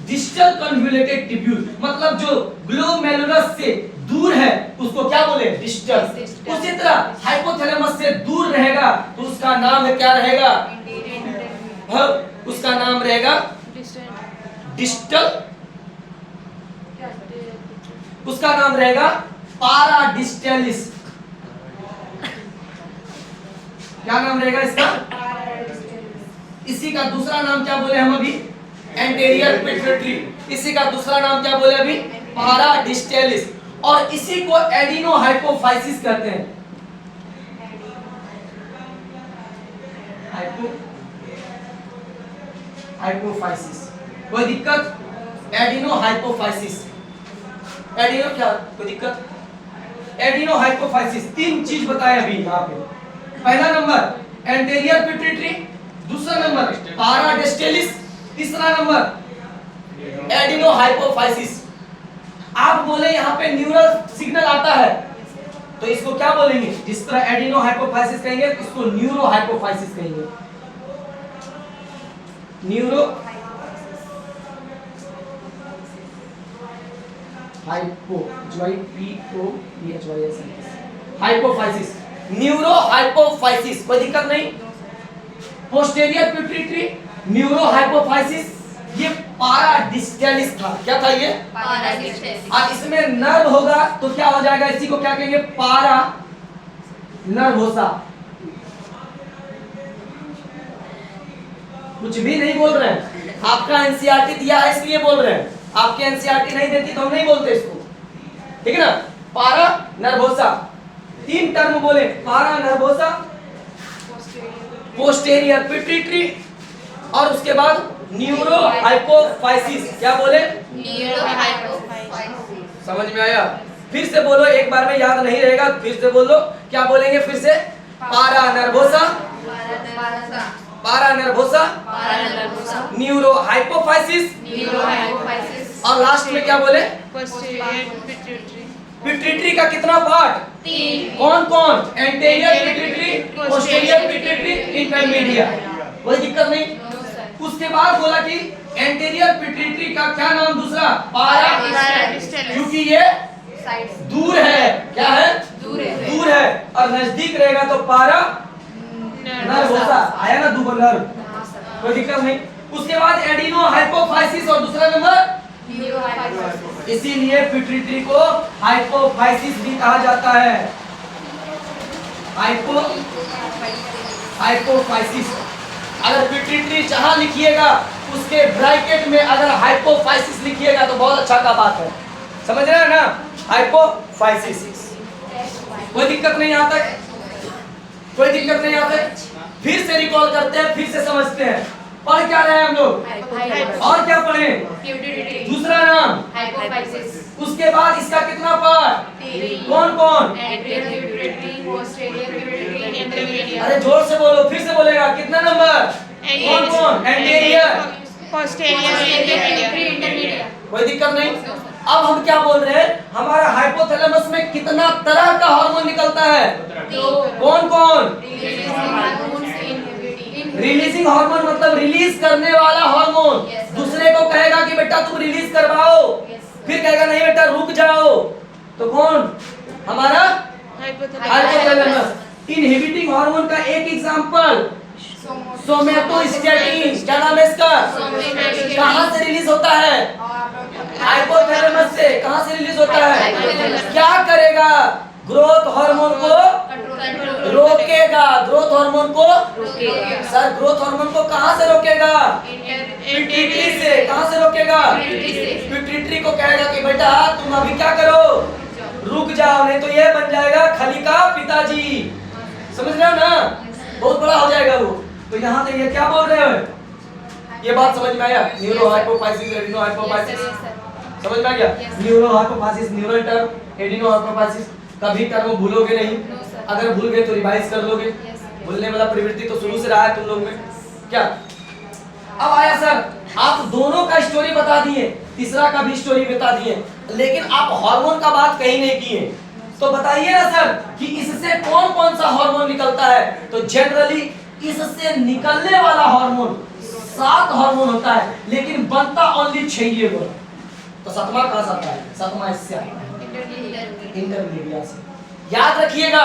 डिजिटल कन्वोल्यूटेड ट्यूब्यूल मतलब जो ग्लोमेरुलस से दूर है उसको क्या बोले? डिजिटल। उसी तरह हाइपोथैलेमस से दूर रहेगा तो उसका नाम है क्या रहेगा? उसका नाम रहेगा डिजिटल। उसका नाम रहेगा पाराडिस्टेलिस। क्या नाम रहेगा इसका? इसी का दूसरा नाम क्या बोले हम अभी? Anterior pituitary. इसी का दूसरा नाम क्या बोले अभी? पाराडिस्टेलिस। और इसी को एडिनोहाइपोफाइसिस कहते हैं। हाइपोफाइसिस। कोई दिक्कत? एडिनोहाइपोफाइसिस। एडिनो क्या? कोई दिक्कत? एडिनोहाइपोफाइसिस। तीन चीज बताए अभी यहाँ पे। पहला नंबर एंटेरियर पिट्यूटरी, दूसरा नंबर पाराडिस्टेलिस, तीसरा नंबर एडिनोहाइपोफाइसिस। आप बोले यहाँ पे न्यूरल सिग्नल आता है तो इसको क्या बोलेंगे? जिस तरह एडिनोहाइपोफाइसिस कहेंगे इसको न्यूरोहाइपोफाइसिस कहेंगे। Neuro hypo hypophysis, neurohypophysis. कोई दिक्कत नहीं। पोस्टेरियर पिट्यूटरी, न्यूरोहाइपोफाइसिस, ये पाराडिस्टेलिस था। क्या था ये? पाराडिस्टेलिस। और इसमें नर्व होगा तो क्या हो जाएगा? इसी को क्या कहेंगे? पारा नर्वोसा। कुछ भी नहीं बोल रहे हैं, आपका एनसीईआरटी दिया है इसलिए बोल रहे हैं। आपके एनसीईआरटी नहीं देती तो हम नहीं बोलते इसको, ठीक है ना? पारा नर्वोसा। तीन टर्म बोले, पारा नर्वोसा, पोस्टेरियर पिट्यूटरी और उसके बाद न्यूरोहाइपोफाइसिस। क्या बोले? न्यूरोहाइपोफाइसिस। समझ में आया? फिर से बोलो, एक बार में याद नहीं रहेगा, फिर से बोलो। क्या बोलेंगे फिर से? पारा नर्वोसा, पारा नर्वोसा, न्यूरोहाइपोफाइसिस और लास्ट में क्या बोले? पिट्यूटरी का कितना पार्ट? तीन। कौन कौन? Anterior pituitary, posterior pituitary, intermedia. कोई दिक्कत नहीं। उसके बाद बोला कि एंटेरियर पिट्यूटरी का क्या नाम दूसरा? पाराडिस्टेलिस, क्योंकि ये दूर है। क्या है? दूर है और नजदीक रहेगा तो पारा नर्वोसा। आया ना दूर नर्व? कोई दिक्कत नहीं। उसके बाद एडिनोहाइपोफाइसिस और दूसरा नंबर न्यूरोहाइपोफाइसिस। इसीलिए पिट्यूटरी को हाइपोफाइसिस भी कहा जाता है। हाइपोफाइसिस। अगर पिट्यूटरी जहां लिखिएगा उसके ब्रैकेट में अगर हाइपोफाइसिस लिखिएगा तो बहुत अच्छा का बात है। समझ रहे हैं ना? हाइपोफाइसिस। कोई दिक्कत नहीं आता? कोई दिक्कत नहीं आता? फिर से रिकॉल करते हैं, फिर से समझते हैं। पढ़ क्या रहे हैं हम लोग और क्या पढ़े? दूसरा नाम, हाइपोफाइसिस, उसके बाद इसका कितना पार्ट, कौन कौन, anterior pituitary, posterior pituitary, intermediate. अरे जोर से बोलो, फिर से बोलेगा, कितना नंबर, कौन कौन, एंटीरियर, पोस्टीरियर, इंटरमीडिएट। कोई दिक्कत नहीं। अब हम क्या बोल रहे हैं, हमारा हाइपोथैलेमस में कितना तरह का हार्मोन निकलता है, कौन कौन, रिलीजिंग हार्मोन मतलब रिलीज करने वाला हार्मोन। दूसरे को कहेगा कि बेटा तुम रिलीज करवाओ, फिर कहेगा नहीं बेटा रुक जाओ, तो कौन, हमारा हाइपोथैलेमस। इनहिबिटिंग हार्मोन का एक एग्जांपल सोमैटोस्टैटिन, क्या नाम है इसका, कहां से रिलीज होता है, हाइपोथैलेमस से। कहां से रिलीज होता है, क्या करेगा, ग्रोथ हार्मोन को रोकेगा, ग्रोथ हार्मोन को सर, ग्रोथ हार्मोन को कहां से रोकेगा, पिट्यूटरी से। कहां से रोकेगा, पिट्यूटरी को कहेगा कि बेटा तुम अभी क्या करो, रुक जाओ, नहीं तो ये बन जाएगा खली का पिताजी, समझ रहे हो ना, बहुत बड़ा हो जाएगा वो। तो यहाँ तक ये क्या बोल रहे हो, ये बात समझ में आया, न्यूरो हाइपोफाइसिस, एडिनो हाइपोफाइसिस, समझ में आ गया, neuro hypophysis, neural term, adeno hypophysis, कभी टर्म भूलोगे नहीं, अगर भूल गए तो रिवाइज कर लोगे, भूलने वाला प्रवृत्ति तो शुरू से रहा है तुम लोग में, क्या। अब आया सर, आप दोनों का स्टोरी बता दिए, तीसरा का भी स्टोरी बता दिए, लेकिन आप हार्मोन का बात कहीं नहीं किए, तो बताइए ना सर कि इससे कौन कौन सा हार्मोन निकलता है। तो जनरली इससे निकलने वाला हार्मोन 7 हार्मोन होता है, लेकिन बनता ओनली 6 ये बोला। तो 7वां कहां से आता है, 7वां इससे आता है, इंटरमीडिया से। याद रखिएगा,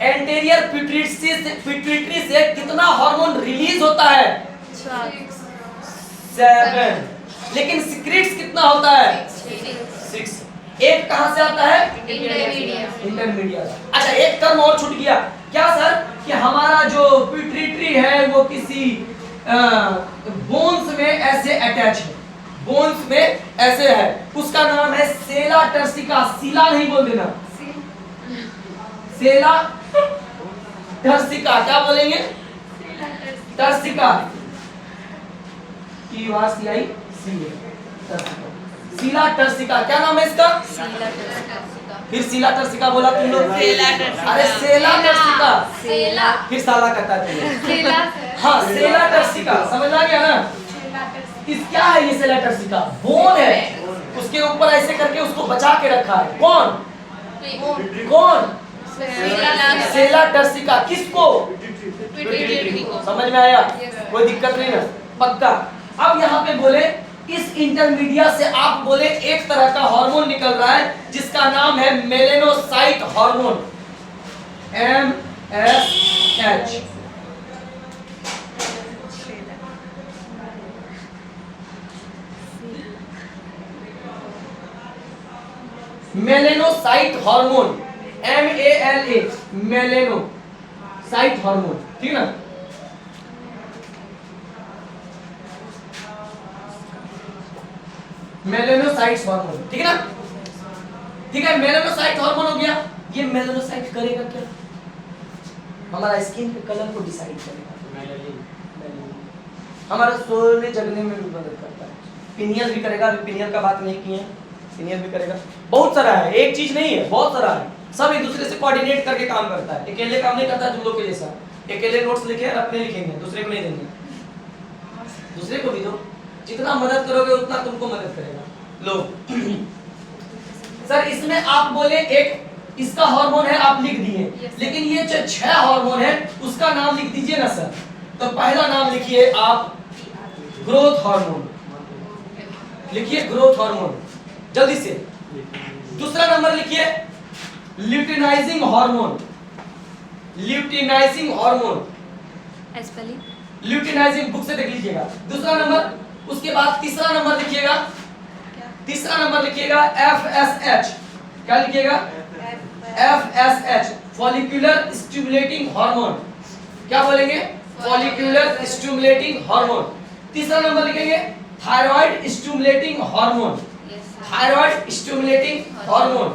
एंटीरियर पिट्यूटरी से कितना हार्मोन रिलीज होता है, 7, लेकिन सीक्रेट्स कितना होता है, 6। एक कहां से आता है, इंटरमीडिएट। अच्छा एक टर्म और छूट गया, क्या सर, कि हमारा जो पिट्यूटरी है वो किसी बोन्स में ऐसे अटैच है, बोन्स में ऐसे है, उसका नाम है सेला टर्सिका। सीला नहीं बोल देना, सेला टर्सिका, क्या बोलेंगे, टर्सिका, सीला टर्सिका, क्या नाम है इसका, फिर सीला टर्सिका बोला तुम लोग, अरे सेला टर्सिका, फिर साला कहता है, हाँ सेला टर्सिका, समझ आ गया ना। इस क्या है ये सेला टर्सिका, बोन है, उसके ऊपर ऐसे करके उसको बचा के रखा है, कौन कौन, सेला टर्सिका, किसको, समझ में आया, कोई दिक्कत नहीं ना, पक्का। अब यहाँ पे बोले इस इंटरमीडिया से आप बोले एक तरह का हार्मोन निकल रहा है जिसका नाम है melanocyte hormone, MSH। Melanocyte hormone, MALA, melanocyte hormone, ठीक है ना। मेलेनोसाइट्स हार्मोन, ठीक है ना, ठीक है, मेलेनोसाइट हार्मोन हो गया। ये मेलेनोसाइट करेगा क्या, हमारा स्किन के कलर को डिसाइड करेगा, हमारा सोने जगने में भी मदद करता है, पिनियल भी करेगा, अभी पिनियल का बात नहीं किए, पिनियल भी करेगा, बहुत सारा है, एक चीज नहीं है, बहुत सारा है, सब एक दूसरे से कोऑर्डिनेट करके काम करता है, अकेले काम नहीं करता तुम लोग के जैसा, अकेले नोट्स लिखे और अपने लिखेंगे, दूसरे को नहीं देंगे, दूसरे को भी दो, जितना मदद करोगे उतना तुमको मदद करेगा। लो सर, इसमें आप बोले एक इसका हार्मोन है, आप लिख दिए, लेकिन ये जो 6 हार्मोन है उसका नाम लिख दीजिए ना सर। तो पहला नाम लिखिए आप ग्रोथ हार्मोन, लिखिए ग्रोथ हार्मोन जल्दी से। दूसरा नंबर लिखिए luteinizing hormone, luteinizing hormone, luteinising book से देख लीजिएगा। दूसरा नंबर, उसके बाद तीसरा नंबर लिखिएगा, तीसरा नंबर लिखिएगा FSH, क्या लिखिएगा, FSH, फॉलिक्यूलर स्टिमुलेटिंग हार्मोन, क्या बोलेंगे, फॉलिक्यूलर स्टिमुलेटिंग हार्मोन। तीसरा नंबर लिखेंगे thyroid stimulating hormone, thyroid stimulating hormone.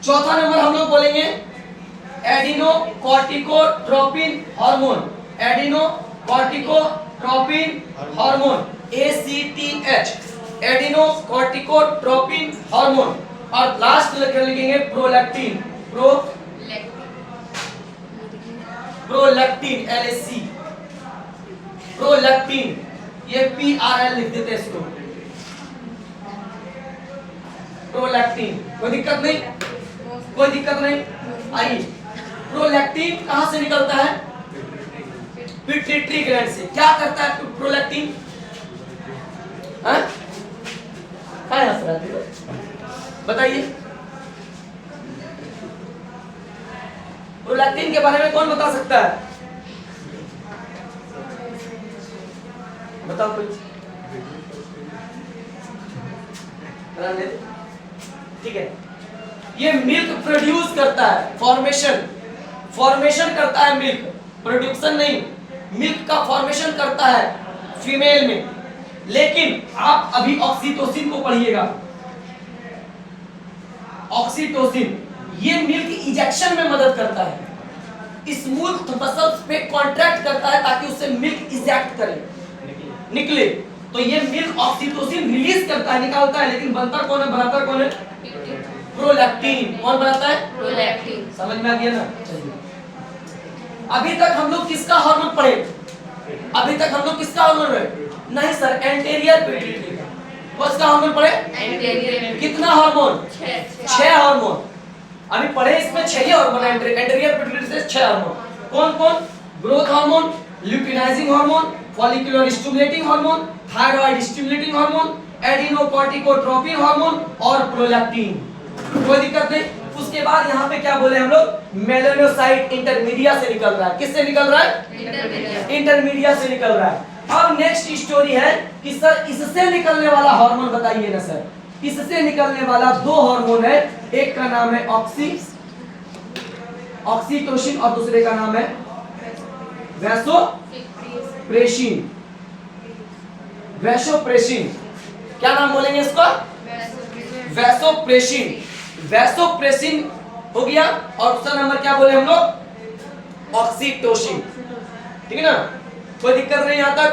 चौथा नंबर हम लोग बोलेंगे एडिनोकॉर्टिकोट्रोपिन hormone, adrenocorticotropin hormone, ACTH। एडिनोकॉर्टिकोट्रोपिन hormone, और लास्ट लिखेंगे प्रोलैक्टिन, प्रोलैक्टिन LAC, प्रोलैक्टिन, ये PRL लिख देते हैं इसको, प्रोलैक्टिन। कोई दिक्कत नहीं, कोई दिक्कत नहीं। आइए, प्रोलैक्टिन कहां से निकलता है? पिट्यूटरी ग्लैंड से। क्या करता है प्रोलैक्टिन? हाँ? क्या हंस रहा है? बताइए, प्रोलैक्टिन के बारे में कौन बता सकता है? बताओ कुछ। ठीक है, ये मिल्क प्रोड्यूस करता है, फॉर्मेशन करता है मिल्क, प्रोडक्शन नहीं, मिल्क का फॉर्मेशन करता है फीमेल में। लेकिन आप अभी ऑक्सीटोसिन को पढ़िएगा, ऑक्सीटोसिन ये मिल्क इजेक्शन में मदद करता है, स्मूथ मसल्स पे कॉन्ट्रैक्ट करता है ताकि उससे मिल्क इजेक्ट करे, निकले। तो ये मिल्क ऑक्सीटोसिन रिलीज करता है, निकालता है, लेकिन बनता कौन है, बनाता कौन है? प्रोलैक्टिन। कौन बनाता है? प्रोलैक्टिन। समझ में आ गया ना? चलिए, अभी तक हम लोग किसका हार्मोन पढ़े? अभी तक हम लोग किसका हार्मोन पढ़े? नहीं सर, एंटीरियर पिट्यूटरी का। कौन सा हार्मोन पढ़े? एंटीरियर। कितना हार्मोन? 6 हार्मोन। अभी पढ़े इसमें 6 ही हार्मोन, एंटीरियर पिट्यूटरी से 6 हार्मोन। कौन कौन? Growth hormone, luteinizing hormone, follicular stimulating hormone, thyroid stimulating hormone, adrenocorticotropin hormone और प्रोलैक्टिन। कोई दिक्कत नहीं। उसके बाद यहाँ पे क्या बोले हम लोग? मेलानोसाइट इंटरमीडिया से निकल रहा है। किससे निकल रहा है? इंटरमीडिया से निकल रहा है। अब नेक्स्ट स्टोरी है कि सर इससे निकलने वाला हार्मोन बताइए ना सर। इससे निकलने वाला 2 हार्मोन है, एक का नाम है ऑक्सीटोसिन और दूसरे का नाम है वैसोप्रेसिन। वैसोप्रेसिन, क्या नाम बोलेंगे इसको? वैसोप्रेसिन। वैसोप्रेसिन हो गया, और दूसरा नंबर क्या बोले हम लोग? ऑक्सीटोसिन। ठीक है ना? कोई दिक्कत नहीं यहां तक?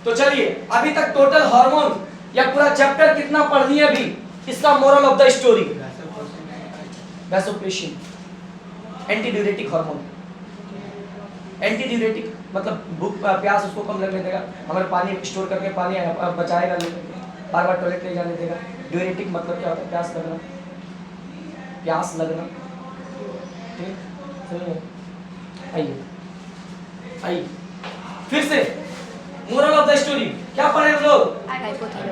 तो चलिए, अभी तक टोटल हार्मोन या पूरा चैप्टर कितना पढ़ लिया अभी? इसका moral of the story, vasopressin anti diuretic hormone. Anti diuretic मतलब भूख प्यास उसको कम लगने देगा, हमारे पानी स्टोर करके पानी बचाएगा, बार बार टॉयलेट नहीं जाने देगा। ड्यूरेटिक मतलब क्या होता है? प्यास लगना, प्यास लगना। ठीक, सुनिए, आइए आइए फिर से मोरल ऑफ द स्टोरी क्या पढ़े हम लोग?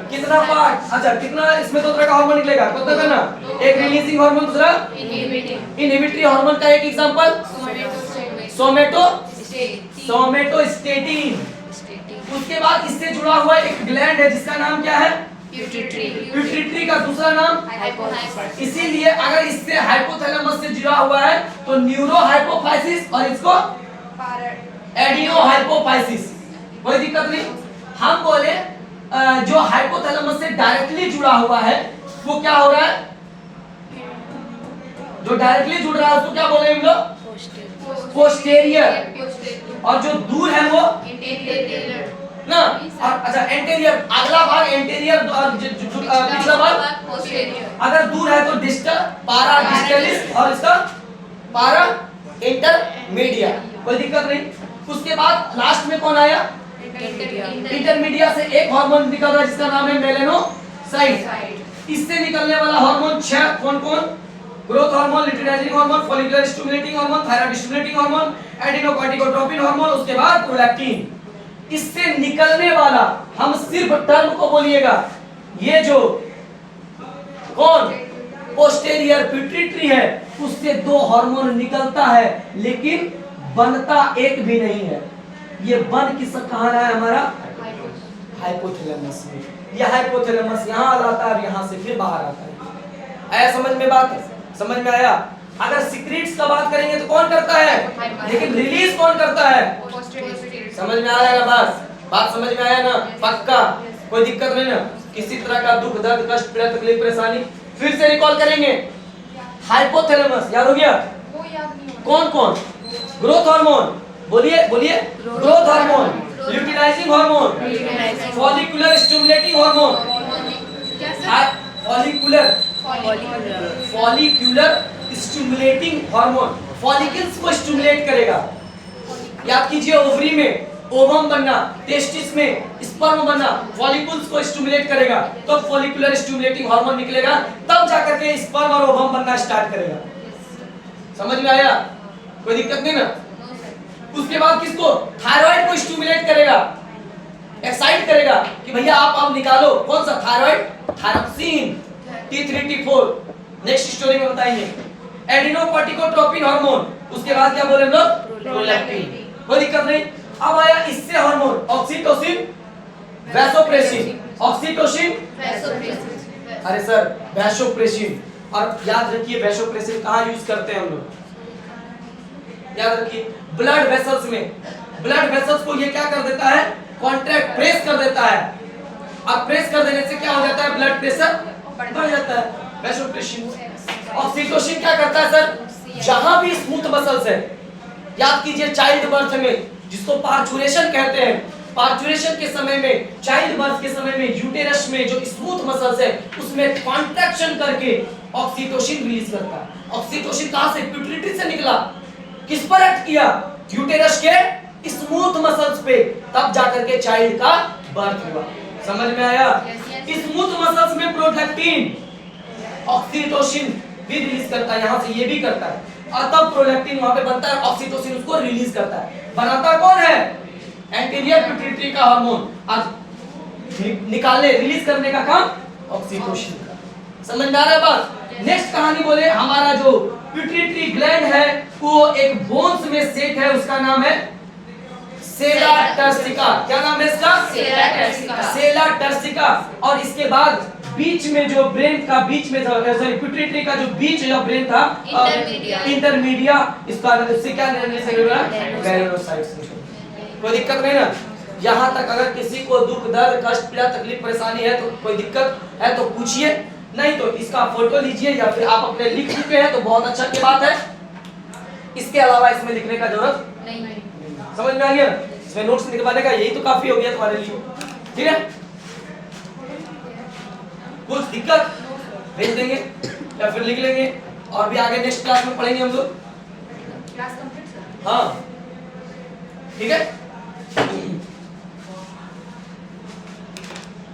कितना पार्ट? अच्छा, कितना इसमें 2 तरह का हार्मोन निकलेगा? कौन सा ना? एक रिलीजिंग हार्मोन, दूसरा इनहिबिटरी हार्मोन। का एक एग्जांपल सोमेटोस्टेटिन। उसके बाद इससे जुड़ा हुआ एक ग्लैंड है जिसका नाम क्या है? पिट्यूटरी का दूसरा नाम हाइपोथैलेमस। इसीलिए अगर इससे हाइपोथैलेमस से जुड़ा हुआ है तो न्यूरो हाइपोफाइसिस और इसको एडिनो हाइपोफाइसिस। कोई दिक्कत नहीं। हम बोले जो हाइपोथैलेमस से डायरेक्टली जुड़ा हुआ है वो क्या हो रहा है? जो डायरेक्टली जुड़ रहा है उसको क्या बोले हम लोग? पोस्टेरियर। और जो दूर है वो ना, अच्छा एंटीरियर, अगला भाग एंटीरियर और पिछला भाग पोस्टीरियर। अगर दूर है तो डिस्टल, पारा डिस्टलिस और इसका पारा इंटरमीडिया। कोई दिक्कत नहीं। उसके बाद लास्ट में कौन आया? इंटरमीडिया से एक हार्मोन निकल रहा है जिसका नाम है मेलानोसाइट। इससे निकलने वाला हार्मोन 6 कौन कौन? Growth hormone, luteinizing hormone, follicular stimulating hormone, thyroid stimulating hormone, adrenocorticotropin hormone, उसके बाद प्रोलैक्टिन। इससे निकलने वाला, हम सिर्फ टर्म को बोलिएगा, ये जो कौन पोस्टेरियर पिट्यूटरी है उससे 2 हार्मोन निकलता है लेकिन बनता एक भी नहीं है। ये बन किस कहां रहा है? हमारा हाइपोथैलेमस में। यह हाइपोथैलेमस यहां आता है और यहां से फिर बाहर आता है। आया समझ में बात? समझ में आया? अगर सीक्रेट्स का बात करेंगे तो कौन करता है, लेकिन रिलीज कौन करता है? समझ में आ रहा है ना? बात समझ में आया ना? पक्का, कोई दिक्कत नहीं ना? किसी तरह का दुख दर्द कष्ट पीड़ा तकलीफ परेशानी फिर से रिकॉल करेंगे। हाइपोथैलेमस याद हो गया? कौन कौन? ग्रोथ हार्मोन, बोलिए बोलिए। Growth hormone, luteinizing hormone, follicular stimulating hormone, follicular stimulating hormone, follicles को स्टिमुलेट करेगा। याद कीजिए, ओवरी में ओवम बनना, टेस्टिस में स्पर्म बनना, फॉलिकल्स को स्टिमुलेट करेगा, तो फॉलिकुलर स्टिमुलेटिंग हार्मोन निकलेगा, तब जाकर के स्पर्म और ओवम बनना स्टार्ट करेगा। समझ में आया? कोई दिक्कत नहीं ना? उसके बाद किसको? थायराइड को स्टिमुलेट करेगा, एक्साइट करेगा कि भैया आप अब निकालो। कौन सा? Thyroid, thyroxine, T3 T4। Next story में बताएंगे। एडिनोकोर्टिकोट्रोपिन हार्मोन, उसके बाद क्या बोले हम लोग? प्रोलैक्टिन। कोई दिक्कत नहीं। अब आया इससे हार्मोन, ऑक्सीटोसिन, वैसोप्रेसिन, ऑक्सीटोसिन, अरे सर वैसोप्रेसिन। और याद रखिए वैसोप्रेसिन कहाँ यूज करते हैं हम लोग? याद रखिए ब्लड वेसल्स में। ब्लड वेसल्स को ये क्या कर देता है? कॉन्ट्रैक्ट, प्रेस कर देता है। अब प्रेस कर देने से क्या हो जाता है? ब्लड प्रेशर बढ़ जाता है, वैसोप्रेसिन। ऑक्सीटोसिन क्या करता है सर? जहां भी स्मूथ मसल्स है, याद कीजिए चाइल्ड बर्थ में जिसको पार्चुरेशन कहते हैं, पार्चुरेशन के समय में, चाइल्ड बर्थ के समय में यूटेरस में जो स्मूथ मसल्स है उसमें कॉन्ट्रैक्शन करके ऑक्सीटोसिन रिलीज करता है। ऑक्सीटोसिन कहां से? पिट्यूटरी से निकला। किस पर एक्ट किया? यूटेरस के स्मूथ मसल्स पे, तब जाकर के चाइल्ड का बर्थ हुआ। समझ में आया? स्मूथ मसल्स में प्रोलैक्टिन, ऑक्सीटोसिन भी रिलीज करता है, यहां से ये भी करता है, और तब प्रोलैक्टिन वहां पे बनता है, ऑक्सीटोसिन उसको रिलीज करता है। बनाता कौन है? एंटीरियर पिट्यूटरी का हार्मोन। आज निकालने, रिलीज करने का काम ऑक्सीटोसिन का। समझ में आ रहा है बात? नेक्स्ट कहानी बोले, हमारा जो पिट्यूटरी ग्लैंड है वो एक बोन्स में सेट है, उसका नाम है सेला टर्सिका। क्या नाम है इसका? सेला टर्सिका। सेला टर्सिका। और इसके बाद बीच में जो ब्रेन का बीच में था, सॉरी पिट्यूटरी का जो बीच या ब्रेन था, इंटरमीडिया, इसका इससे क्या ग्रैनुलोसाइट्स। कोई दिक्कत नहीं ना? यहाँ तक अगर किसी को दुख, दर्द, कष्ट, पीड़ा, तकलीफ, परेशानी है तो कोई दिक्कत है तो पूछिए, नहीं तो इसका फोटो लीजिए, या फिर आप अपने लिख चुके हैं तो बहुत अच्छा की बात है। इसके अलावा इसमें लिखने का जरूरत नहीं। समझ में आ गया? इसमें नोट्स निकलवाने का यही तो काफी हो गया तुम्हारे लिए। ठीक है? कुछ दिक्कत भेज देंगे या फिर लिख लेंगे, और भी आगे नेक्स्ट क्लास में पढ़ेंगे हम लोग। हाँ ठीक है।